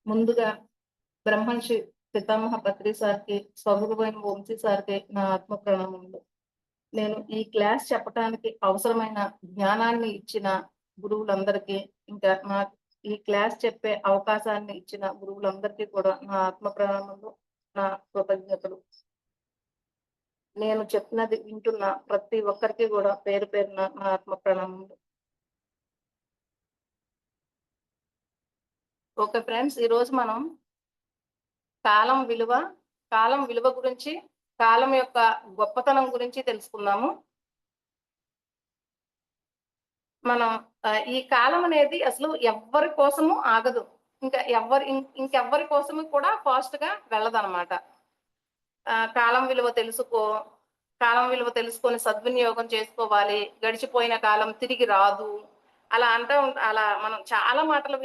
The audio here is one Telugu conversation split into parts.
ముందుగా బ్రహ్మర్షి పితామహ పత్రి సార్‌కి, స్వగురువైన వంశీ సార్‌కి నా ఆత్మ ప్రణామములు. నేను ఈ క్లాస్ చెప్పటానికి అవసరమైన జ్ఞానాన్ని ఇచ్చిన గురువులందరికీ, ఇంకా నాకు ఈ క్లాస్ చెప్పే అవకాశాన్ని ఇచ్చిన గురువులందరికీ కూడా నా ఆత్మ ప్రణామములు, నా కృతజ్ఞతలు. నేను చెప్పినది వింటున్న ప్రతి ఒక్కరికి కూడా పేరు పేరున నా ఆత్మ ప్రణామములు. ఓకే ఫ్రెండ్స్, ఈరోజు మనం కాలం విలువ, కాలం విలువ గురించి, కాలం యొక్క గొప్పతనం గురించి తెలుసుకుందాము. మనం ఈ కాలం అనేది అసలు ఎవ్వరి కోసము ఆగదు. ఇంకెవ్వరి కోసము కూడా ఫాస్ట్‌గా వెళ్ళదనమాట. కాలం విలువ తెలుసుకో, కాలం విలువ తెలుసుకొని సద్వినియోగం చేసుకోవాలి. గడిచిపోయిన కాలం తిరిగి రాదు. అలా మనం చాలా మాటలు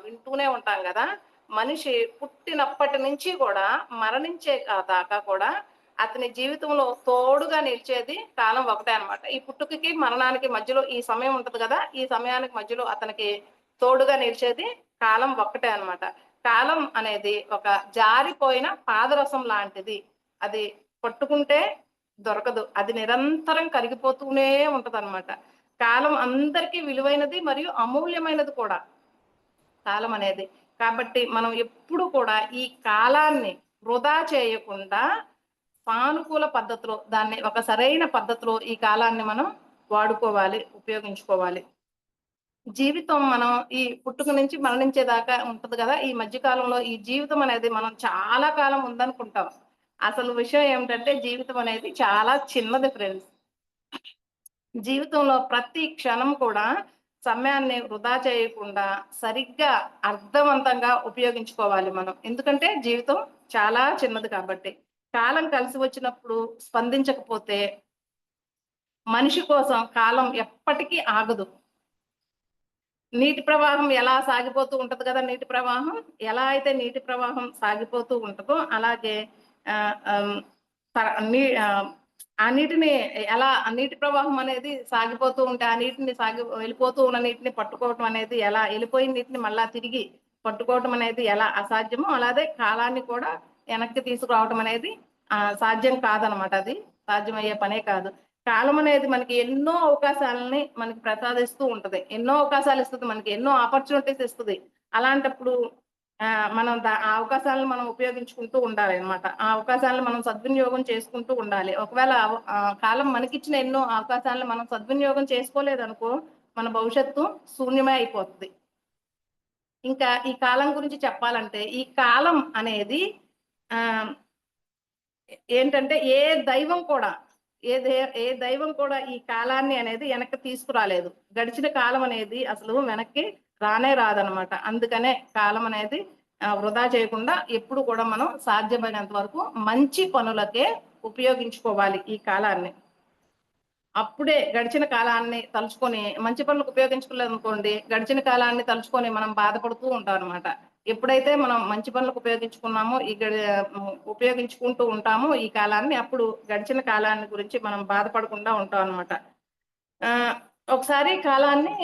వింటూనే ఉంటాం గదా! మనిషి పుట్టినప్పటి నుంచి కూడా మరణించే దాకా కూడా అతని జీవితంలో తోడుగా నిలిచేది కాలం ఒకటే అన్నమాట. ఈ పుట్టుకకి, మరణానికి మధ్యలో ఈ సమయం ఉంటది గదా! ఈ సమయానికి మధ్యలో అతనికి తోడుగా నిలిచేది కాలం ఒక్కటే అన్నమాట. కాలం అనేది ఒక జారిపోయిన పాదరసం లాంటిది. అది పట్టుకుంటే దొరకదు. అది నిరంతరం కరిగిపోతూనే ఉంటదన్నమాట. కాలం అందరికీ విలువైనది మరియు అమూల్యమైనది కూడా కాలం అనేది. కాబట్టి మనం ఎప్పుడు కూడా ఈ కాలాన్ని వృధా చేయకుండా సానుకూల పద్ధతిలో, దాన్ని ఒక సరైన పద్ధతిలో ఈ కాలాన్ని మనం వాడుకోవాలి, ఉపయోగించుకోవాలి. జీవితం మనం ఈ పుట్టుక నుంచి మరణించేదాకా ఉంటది గదా! ఈ మధ్య కాలంలో ఈ జీవితం అనేది మనం చాలా కాలం ఉందనుకుంటాం. అసలు విషయం ఏమిటంటే జీవితం అనేది చాలా చిన్నది ఫ్రెండ్స్. జీవితంలో ప్రతి క్షణం కూడా సమయాన్ని వృధా చేయకుండా సరిగ్గా అర్థవంతంగా ఉపయోగించుకోవాలి మనం. ఎందుకంటే జీవితం చాలా చిన్నది కాబట్టి. కాలం కలిసి వచ్చినప్పుడు స్పందించకపోతే మనిషి కోసం కాలం ఎప్పటికీ ఆగదు. నీటి ప్రవాహం ఎలా సాగిపోతూ ఉంటది కదా! నీటి ప్రవాహం. ఎలా అయితే నీటి ప్రవాహం సాగిపోతూ ఉంటదో అలాగే ఆహ్, ఆహ్, ప నీ ఆహ్, ఆ నీటిని ఆ నీటి ప్రవాహం అనేది సాగిపోతూ ఉంటే, ఆ నీటిని వెళ్ళిపోతూ ఉన్న నీటిని పట్టుకోవటం అనేది ఎలా, ఎళ్ళిపోయిన నీటిని మళ్ళా తిరిగి పట్టుకోవటం అనేది ఎలా అసాధ్యమో, అలాగే కాలాన్ని కూడా వెనక్కి తీసుకురావటం అనేది సాధ్యం కాదనమాట అది. సాధ్యమయ్యే పనే కాదు. కాలం అనేది మనకి ఎన్నో అవకాశాలని మనకి ప్రసాదిస్తూ ఉంటది. ఎన్నో అవకాశాలు ఇస్తది మనకి. ఎన్నో ఆపర్చునిటీస్ ఇస్తది. అలాంటప్పుడు మనం ఆ అవకాశాలను మనం ఉపయోగించుకుంటూ ఉండాలనమాట. ఆ అవకాశాలను మనం సద్వినియోగం చేసుకుంటూ ఉండాలి. ఒకవేళ కాలం మనకిచ్చిన ఎన్నో అవకాశాలను మనం సద్వినియోగం చేసుకోలేదనుకో, మన భవిష్యత్తు శూన్యమే అయిపోతది. ఇంకా ఈ కాలం గురించి చెప్పాలంటే, ఈ కాలం అనేది ఆహ్ ఏంటంటే ఏ దైవం కూడా ఈ కాలాన్ని అనేది వెనక్కి తీసుకురాలేదు. గడిచిన కాలం అనేది అసలు వెనక్కి రానే రాదనమాట. అందుకనే కాలం అనేది వృధా చేయకుండా ఎప్పుడు కూడా మనం సాధ్యమైనంత వరకు మంచి పనులకే ఉపయోగించుకోవాలి ఈ కాలాన్ని. అప్పుడే గడిచిన కాలాన్ని తలుచుకొని మంచి పనులకు ఉపయోగించుకోలేదనుకోండి, గడిచిన కాలాన్ని తలుచుకొని మనం బాధపడుతూ ఉంటామనమాట. ఎప్పుడైతే మనం మంచి పనులకు ఉపయోగించుకున్నామో, ఉపయోగించుకుంటూ ఉంటామో ఈ కాలాన్ని, అప్పుడు గడిచిన కాలాన్ని గురించి మనం బాధపడకుండా ఉంటామనమాట. ఆహ్, ఒకసారి కాలాన్ని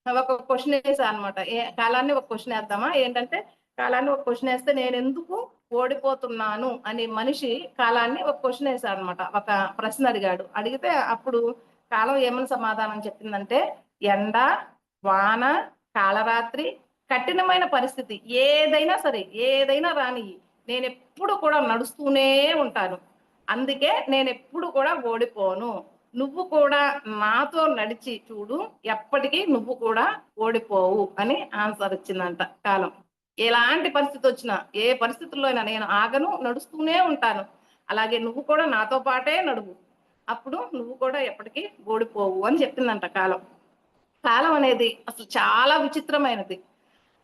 ఒక క్వెషన్ ఏసా అనమాట. కాలాన్ని ఒక క్వెషన్ ఏద్దామా? ఏంటంటే, కాలాన్ని ఒక క్వెషన్ ఏస్తే నేనెందుకు ఓడిపోతున్నాను అని మనిషి కాలాన్ని ఒక క్వెషన్ ఏసాడనమాట. ఒక ప్రశ్న అడిగాడు. అడిగితే అప్పుడు కాలం ఏమని సమాధానం చెప్పిందంటే, ఎండ, వాన, కాళరాత్రి, కఠినమైన పరిస్థితి ఏదైనా సరే, ఏదైనా రానియ్యి. నేనెప్పుడు కూడా నడుస్తూనే ఉంటాను. అందుకే నేనెప్పుడు కూడా ఓడిపోను. నువ్వు కూడా నాతో నడిచి చూడు. ఎప్పటికి నువ్వు కూడా ఓడిపోవు అని ఆన్సర్ ఇచ్చిందంట కాలం. ఎలాంటి పరిస్థితొచ్చినా, ఏ పరిస్థితుల్లో అయినా నేను ఆగను, నడుస్తూనే ఉంటాను. అలాగే నువ్వు కూడా నాతో పాటే నడువు. అప్పుడు నువ్వు కూడా ఎప్పటికి ఓడిపోవు అని చెప్పిందంట కాలం. కాలం అనేది అసలు చాలా విచిత్రమైనది.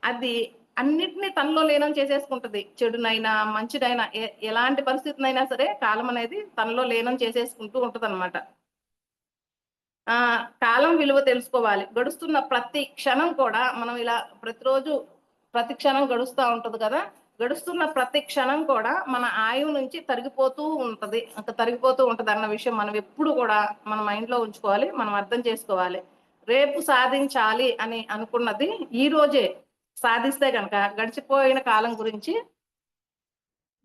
అది అన్నిటిని తనలో లీనం చేసేసుకుంటది. చెడునైనా, మంచినైనా ఎలాంటి పరిస్థితినైనా సరే కాలం అనేది తనలో లీనం చేసేసుకుంటూ ఉంటదనమాట. కాలం విలువ తెలుసుకోవాలి. గడుస్తున్న ప్రతి క్షణం కూడా మనం ఇలా ప్రతిరోజు ప్రతి క్షణం గడుస్తా ఉంటది కదా! గడుస్తున్న ప్రతి క్షణం కూడా మన ఆయువు నుంచి తరిగిపోతూ ఉంటది. తరిగిపోతూ ఉంటదన్న విషయం మనం ఎప్పుడు కూడా మన మైండ్‌లో ఉంచుకోవాలి. మనం అర్థం చేసుకోవాలి. రేపు సాధించాలి అని అనుకున్నది ఈ రోజే. సాధిస్తే కనుక గడిచిపోయిన కాలం గురించి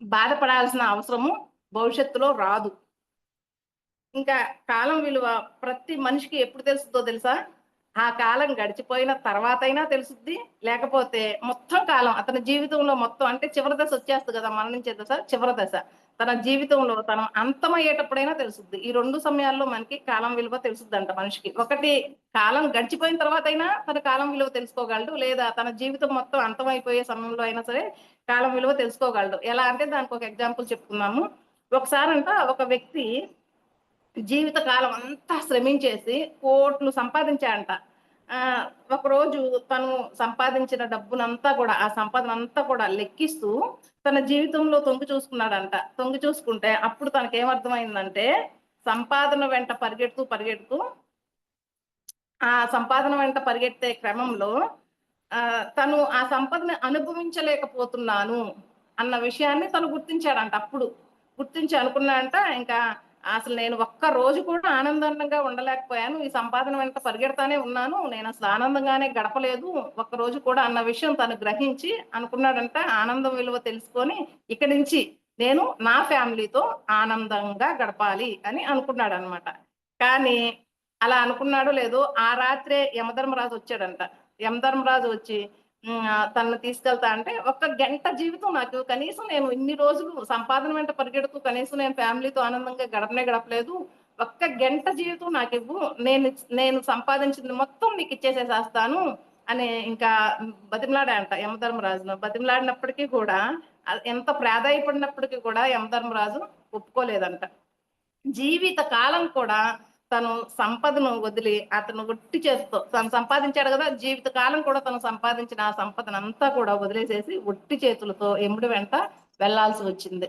బాధపడాల్సిన అవసరము భవిష్యత్తులో రాదు. ఇంకా కాలం విలువ ప్రతి మనిషికి ఎప్పుడు తెలుస్తుందో తెలుసా? ఆ కాలం గడిచిపోయిన తర్వాతైనా తెలుసుద్ది. లేకపోతే మొత్తం కాలం అతని జీవితంలో మొత్తం అంటే చివరి దశ వచ్చేస్తది కదా! మరణించే దశ, చివరి దశ. తన జీవితంలో తను అంతమయ్యేటప్పుడైనా తెలుసుద్ది. ఈ 2 సమయాల్లో మనకి కాలం విలువ తెలుసుద్దంట మనిషికి. ఒకటి కాలం గడిచిపోయిన తర్వాతైనా తన కాలం విలువ తెలుసుకోగలడు. లేదా తన జీవితం మొత్తం అంతమైపోయే సమయంలో అయినా సరే కాలం విలువ తెలుసుకోగలడు. ఎలా అంటే దానికి ఒక ఎగ్జాంపుల్ చెప్పుకుందాము. ఒకసారంట ఒక వ్యక్తి జీవిత కాలం అంతా శ్రమించేసి కోట్లు సంపాదించాడంట. ఆహ్, ఒకరోజు తను సంపాదించిన డబ్బునంతా కూడా, ఆ సంపదనంతా కూడా లెక్కిస్తూ తన జీవితంలో తొంగి చూసుకున్నాడంట. తొంగి చూసుకుంటే అప్పుడు తనకేమర్థమైందంటే, సంపాదన వెంట పరిగెడుతూ, పరిగెడుతూ ఆ సంపాదన వెంట పరిగెత్తే క్రమంలో తను ఆ సంపదని అనుభవించలేకపోతున్నాను అన్న విషయాన్ని తను గుర్తించాడంట అప్పుడు. గుర్తించి అనుకున్నాడంట ఇంకా అసలు నేను ఒక్క రోజు కూడా ఆనందంగా ఉండలేకపోయాను. ఈ సంపాదన వెంట పరిగెడతానే ఉన్నాను. నేనసలు ఆనందంగానే గడపలేదు. ఒక్కరోజు కూడా అన్న విషయం తను గ్రహించి అనుకున్నాడంట. ఆనందం విలువ తెలుసుకొని ఇక్కడి నుంచి నేను నా ఫ్యామిలీతో ఆనందంగా గడపాలి అని అనుకున్నాడనమాట. కానీ అలా అనుకున్నాడో లేదో ఆ రాత్రే యమధర్మరాజు వచ్చాడంట. యమధర్మరాజు వచ్చి తనని తీసుకెళ్తా అంటే, "ఒక్క గంట జీవితం నాకు కనీసం నేను ఇన్ని రోజులు సంపాదన వెంట పరిగెడుతూ కనీసం నేను ఫ్యామిలీతో ఆనందంగా గడపనే గడపలేదు. ఒక్క గంట జీవితం నాకివ్వు. నేను సంపాదించింది మొత్తం నీకిచ్చేసేసేస్తాను" అని ఇంకా బతిమిలాడాడంట యమధర్మరాజును. బతిమిలాడినప్పటికీ కూడా ఎంత ప్రాధేయపడినప్పటికీ కూడా యమధర్మరాజు ఒప్పుకోలేదంట. జీవిత కాలం కూడా తను సంపదను వదిలి అతను ఒట్టి చేత్తో తను సంపాదించాడు గదా! జీవిత కాలం కూడా తను సంపాదించిన ఆ సంపదనంతా కూడా వదిలేసేసి ఒట్టి చేతులతో యముడి వెంట వెళ్ళాల్సి వచ్చింది.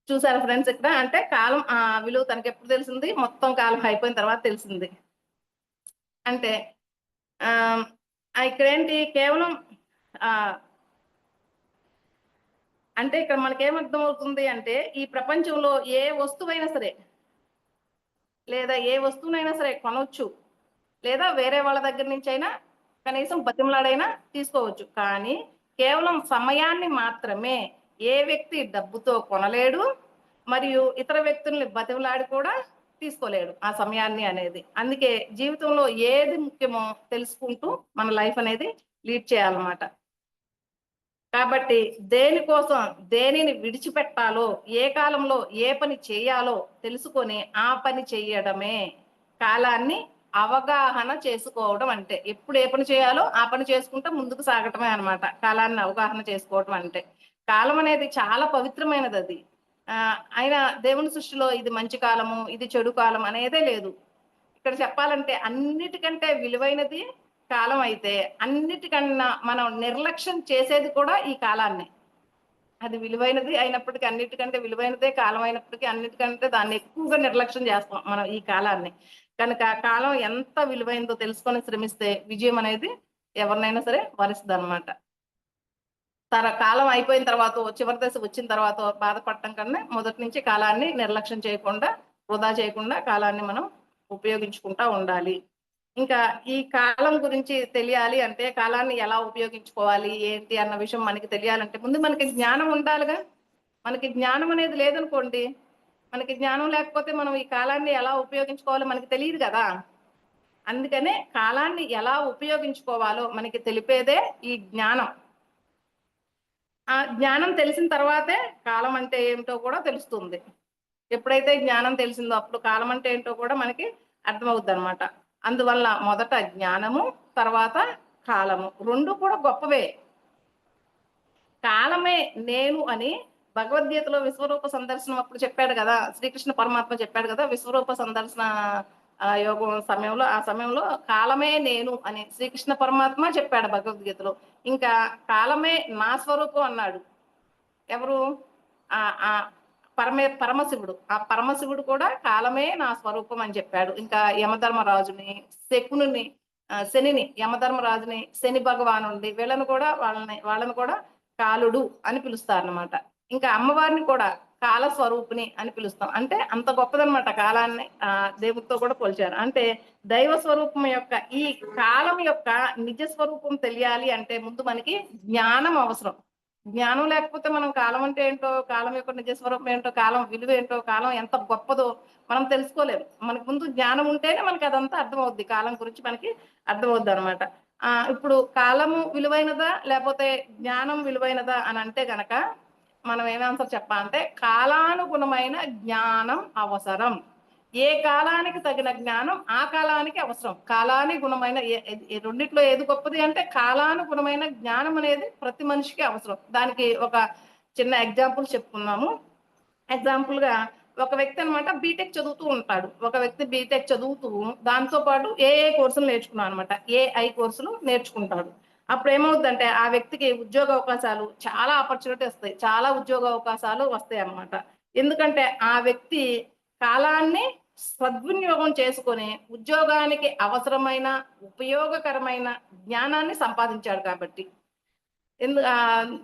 చూసారా ఫ్రెండ్స్ ఇక్కడ? అంటే కాలం విలువ తనకెప్పుడు తెలిసింది? మొత్తం కాలం అయిపోయిన తర్వాత తెలిసింది. అంటే ఆహ్, ఇక్కడేంటి కేవలం ఆహ్, అంటే ఇక్కడ మనకేమర్థమవుతుంది అంటే, ఈ ప్రపంచంలో ఏ వస్తువైనా సరే, లేదా ఏ వస్తువునైనా సరే కొనొచ్చు. లేదా వేరే వాళ్ళ దగ్గర నుంచైనా కనీసం బతిమలాడైనా తీసుకోవచ్చు. కానీ కేవలం సమయాన్ని మాత్రమే ఏ వ్యక్తి డబ్బుతో కొనలేడు. మరియు ఇతర వ్యక్తుల్ని బతిమలాడి కూడా తీసుకోలేడు ఆ సమయాన్ని అనేది. అందుకే జీవితంలో ఏది ముఖ్యమో తెలుసుకుంటూ మన లైఫ్ అనేది లీడ్ చేయాలన్నమాట. కాబట్టి దేనికోసం దేనిని విడిచిపెట్టాలో, ఏ కాలంలో ఏ పని చేయాలో తెలుసుకొని ఆ పని చెయ్యడమే కాలాన్ని అవగాహన చేసుకోవడం అంటే. ఎప్పుడు ఏ పని చేయాలో ఆ పని చేసుకుంటూ ముందుకు సాగటమే అన్నమాట. కాలాన్ని అవగాహన చేసుకోవటం అంటే. కాలం అనేది చాలా పవిత్రమైనదది. అయినా దేవుని సృష్టిలో ఇది మంచి కాలము, ఇది చెడు కాలం అనేదే లేదు. ఇక్కడ చెప్పాలంటే అన్నిటికంటే విలువైనది కాలం అయితే, అన్నిటికన్నా మనం నిర్లక్ష్యం చేసేది కూడా ఈ కాలాన్నే. అది విలువైనది అయినప్పటికీ, అన్నిటికంటే విలువైనదే కాలం అయినప్పటికీ, అన్నిటికంటే దాన్ని ఎక్కువగా నిర్లక్ష్యం చేస్తాం మనం ఈ కాలాన్ని. కనుక కాలం ఎంత విలువైందో తెలుసుకొని శ్రమిస్తే విజయం అనేది ఎవరినైనా సరే వరిస్తదనమాట. కాలం అయిపోయిన తర్వాతో, చివరి దశ వచ్చిన తర్వాతో బాధపడటం కన్నా మొదటి నుంచి కాలాన్ని నిర్లక్ష్యం చేయకుండా, వృధా చేయకుండా కాలాన్ని మనం ఉపయోగించుకుంటా ఉండాలి. ఇంకా ఈ కాలం గురించి తెలియాలి అంటే, కాలాన్ని ఎలా ఉపయోగించుకోవాలి, ఏంటి అన్న విషయం మనకి తెలియాలంటే, ముందు మనకి జ్ఞానం ఉండాలిగా. మనకి జ్ఞానం అనేది లేదనుకోండి, మనకి జ్ఞానం లేకపోతే మనం ఈ కాలాన్ని ఎలా ఉపయోగించుకోవాలో మనకి తెలీదు గదా! అందుకనే కాలాన్ని ఎలా ఉపయోగించుకోవాలో మనకి తెలిపేదే ఈ జ్ఞానం. ఆ జ్ఞానం తెలిసిన తర్వాతే కాలం అంటే ఏమిటో కూడా తెలుస్తుంది. ఎప్పుడైతే జ్ఞానం తెలిసిందో అప్పుడు కాలం అంటే ఏంటో కూడా మనకి అర్థమవుద్దనమాట. అందువల్ల మొదట జ్ఞానము, తర్వాత కాలము. 2 కూడా గొప్పవే. కాలమే నేను అని భగవద్గీతలో విశ్వరూప సందర్శనం అప్పుడు చెప్పాడు గదా! శ్రీకృష్ణ పరమాత్మ చెప్పాడు గదా! విశ్వరూప సందర్శన యోగం సమయంలో, ఆ సమయంలో కాలమే నేను అని శ్రీకృష్ణ పరమాత్మ చెప్పాడు భగవద్గీతలో. ఇంకా కాలమే నా స్వరూపం అన్నాడు. ఎవరు? ఆహ్, ఆహ్, పరమశివుడు. ఆ పరమశివుడు కూడా కాలమే నా స్వరూపం అని చెప్పాడు. ఇంకా యమధర్మరాజుని, శకునుని శనిని, యమధర్మరాజుని, శని భగవానుడిని వీళ్ళని కూడా వాళ్ళని కూడా కాలుడు అని పిలుస్తారనమాట. ఇంకా అమ్మవారిని కూడా కాల స్వరూపిణి అని పిలుస్తాం. అంటే అంత గొప్పదనమాట కాలాన్ని దేవుడితో కూడా పోల్చారు. అంటే దైవ స్వరూపం యొక్క ఈ కాలం యొక్క నిజ స్వరూపం తెలియాలి అంటే ముందు మనకి జ్ఞానం అవసరం. జ్ఞానం లేకపోతే మనం కాలం అంటే ఏంటో, కాలం యొక్క నిజ స్వరూపం ఏంటో, కాలం విలువ ఏంటో, కాలం ఎంత గొప్పదో మనం తెలుసుకోలేము. మనకు ముందు జ్ఞానం ఉంటేనే మనకి అదంతా అర్థమవుద్ది, కాలం గురించి మనకి అర్థమవుద్ది అనమాట. ఇప్పుడు కాలము విలువైనదా లేకపోతే జ్ఞానం విలువైనదా అని అంటే గనక మనం ఏం ఆన్సర్ చెప్పాలంటే కాలానుగుణమైన జ్ఞానం అవసరం. ఏ కాలానికి తగిన జ్ఞానం ఆ కాలానికి అవసరం. కాలానుగుణమైన రెండిట్లో ఏది గొప్పది అంటే కాలానుగుణమైన జ్ఞానం అనేది ప్రతి మనిషికి అవసరం. దానికి ఒక చిన్న ఎగ్జాంపుల్ చెప్పుకున్నాము. ఎగ్జాంపుల్ గా ఒక వ్యక్తి అనమాట బీటెక్ చదువుతూ ఉంటాడు. ఒక వ్యక్తి బీటెక్ చదువుతూ దాంతో పాటు ఏఏ కోర్సులు నేర్చుకున్నాడు అనమాట. ఏఐ కోర్సులు నేర్చుకుంటాడు. అప్పుడు ఏమవుతుందంటే ఆ వ్యక్తికి ఉద్యోగ అవకాశాలు చాలా ఆపర్చునిటీ వస్తాయి, చాలా ఉద్యోగ అవకాశాలు వస్తాయి అన్నమాట. ఎందుకంటే ఆ వ్యక్తి కాలాన్ని సద్వినియోగం చేసుకొని ఉద్యోగానికి అవసరమైన ఉపయోగకరమైన జ్ఞానాన్ని సంపాదించాడు కాబట్టి.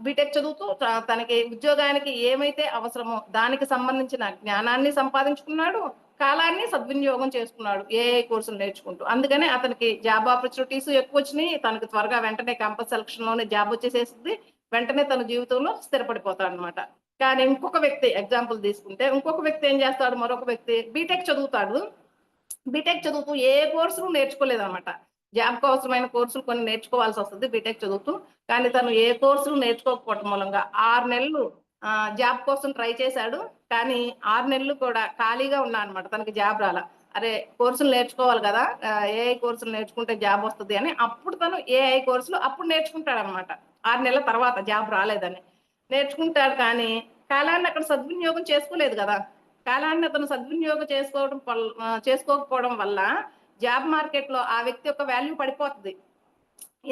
బీటెక్ చదువుతూ తనకి ఉద్యోగానికి ఏమైతే అవసరమో దానికి సంబంధించిన జ్ఞానాన్ని సంపాదించుకున్నాడు, కాలాన్ని సద్వినియోగం చేసుకున్నాడు ఏఐ కోర్సులు నేర్చుకుంటూ. అందుకనే అతనికి జాబ్ ఆపర్చునిటీస్ ఎక్కువ వచ్చినాయి. తనకు త్వరగా వెంటనే క్యాంపస్ సెలక్షన్ లోనే జాబ్ వచ్చేసేస్తుంది. వెంటనే తన జీవితంలో స్థిరపడిపోతాడు అనమాట. కానీ ఇంకొక వ్యక్తి ఎగ్జాంపుల్ తీసుకుంటే, ఇంకొక వ్యక్తి ఏం చేస్తాడు, మరొక వ్యక్తి బీటెక్ చదువుతాడు. బీటెక్ చదువుతూ ఏ కోర్సులు నేర్చుకోలేదన్నమాట. జాబ్ అవసరమైన కోర్సులు కొన్ని నేర్చుకోవాల్సి వస్తుంది బీటెక్ చదువుతూ. కానీ తను ఏ కోర్సులు నేర్చుకోకపోవడం మూలంగా 6 నెలలు జాబ్ కోసం ట్రై చేశాడు. కానీ 6 నెలలు కూడా ఖాళీగా ఉన్నా అనమాట. తనకి జాబ్ రాలా. అరే కోర్సులు నేర్చుకోవాలి కదా, ఏఐ కోర్సులు నేర్చుకుంటే జాబ్ వస్తుంది అని అప్పుడు తను ఏఐ కోర్సులు అప్పుడు నేర్చుకుంటాడు అనమాట. 6 నెలల తర్వాత జాబ్ రాలేదని నేర్చుకుంటాడు. కానీ కాలాన్ని అక్కడ సద్వినియోగం చేసుకోలేదు కదా. కాలాన్ని అతను సద్వినియోగం చేసుకోకపోవడం వల్ల జాబ్ మార్కెట్ లో ఆ వ్యక్తి యొక్క వాల్యూ పడిపోతుంది.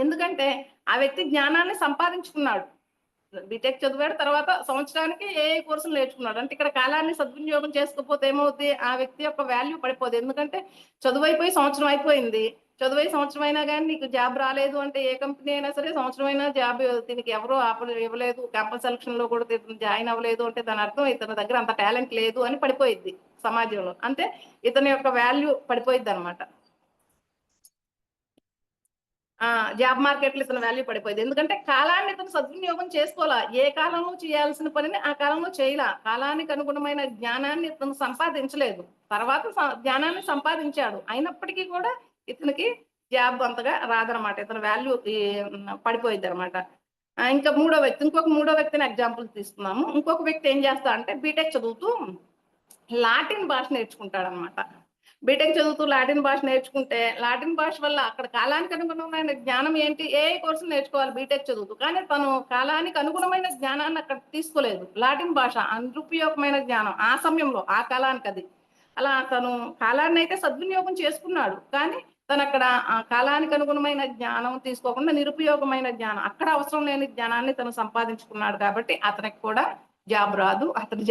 ఎందుకంటే ఆ వ్యక్తి జ్ఞానాన్ని సంపాదించుకున్నాడు. బీటెక్ చదివాడు, తర్వాత సంవత్సరానికి ఏఐ కోర్సులు నేర్చుకున్నాడు. అంటే ఇక్కడ కాలాన్ని సద్వినియోగం చేసుకోకపోతే ఏమవుతుంది, ఆ వ్యక్తి యొక్క వాల్యూ పడిపోదు. ఎందుకంటే చదువు అయిపోయి సంవత్సరం అయిపోయింది. చదువై సంవత్సరం అయినా కానీ నీకు జాబ్ రాలేదు అంటే ఏ కంపెనీ అయినా సరే సంవత్సరం అయినా జాబ్ దీనికి ఎవరో ఇవ్వలేదు, క్యాంపస్ సెలక్షన్ లో కూడా జాయిన్ అవ్వలేదు అంటే దాని అర్థం ఇతని దగ్గర అంత టాలెంట్ లేదు అని పడిపోయింది సమాజంలో. అంటే ఇతని యొక్క వాల్యూ పడిపోయింది అనమాట. జాబ్ మార్కెట్ లో ఇతను వాల్యూ పడిపోయింది. ఎందుకంటే కాలాన్ని ఇతను సద్వినియోగం చేసుకోవాలా. ఏ కాలంలో చేయాల్సిన పనిని ఆ కాలంలో చేయలా. కాలానికి అనుగుణమైన జ్ఞానాన్ని ఇతను సంపాదించలేదు. తర్వాత జ్ఞానాన్ని సంపాదించాడు, అయినప్పటికీ కూడా ఇతనికి జాబ్ అంతగా రాదనమాట. ఇతని వాల్యూ పడిపోయింది అనమాట. ఇంకొక మూడో వ్యక్తిని ఎగ్జాంపుల్ తీసుకున్నాము. ఇంకొక వ్యక్తి ఏం చేస్తా అంటే బీటెక్ చదువుతూ లాటిన్ భాష నేర్చుకుంటాడు అనమాట. బీటెక్ చదువుతూ లాటిన్ భాష నేర్చుకుంటే లాటిన్ భాష వల్ల అక్కడ కాలానికి అనుగుణమైన జ్ఞానం ఏంటి, ఏఐ కోర్సులు నేర్చుకోవాలి బీటెక్ చదువుతూ. కానీ తను కాలానికి అనుగుణమైన జ్ఞానాన్ని అక్కడ తీసుకోలేదు. లాటిన్ భాష అనుపయోగమైన జ్ఞానం ఆ సమయంలో ఆ కాలానికి అది. అలా తను కాలాన్ని అయితే సద్వినియోగం చేసుకున్నాడు. కానీ తను అక్కడ ఆ కాలానికి అనుగుణమైన జ్ఞానం తీసుకోకుండా నిరుపయోగమైన జ్ఞానం, అక్కడ అవసరం లేని జ్ఞానాన్ని తను సంపాదించుకున్నాడు. కాబట్టి అతనికి కూడా జాబ్ రాదు. అతను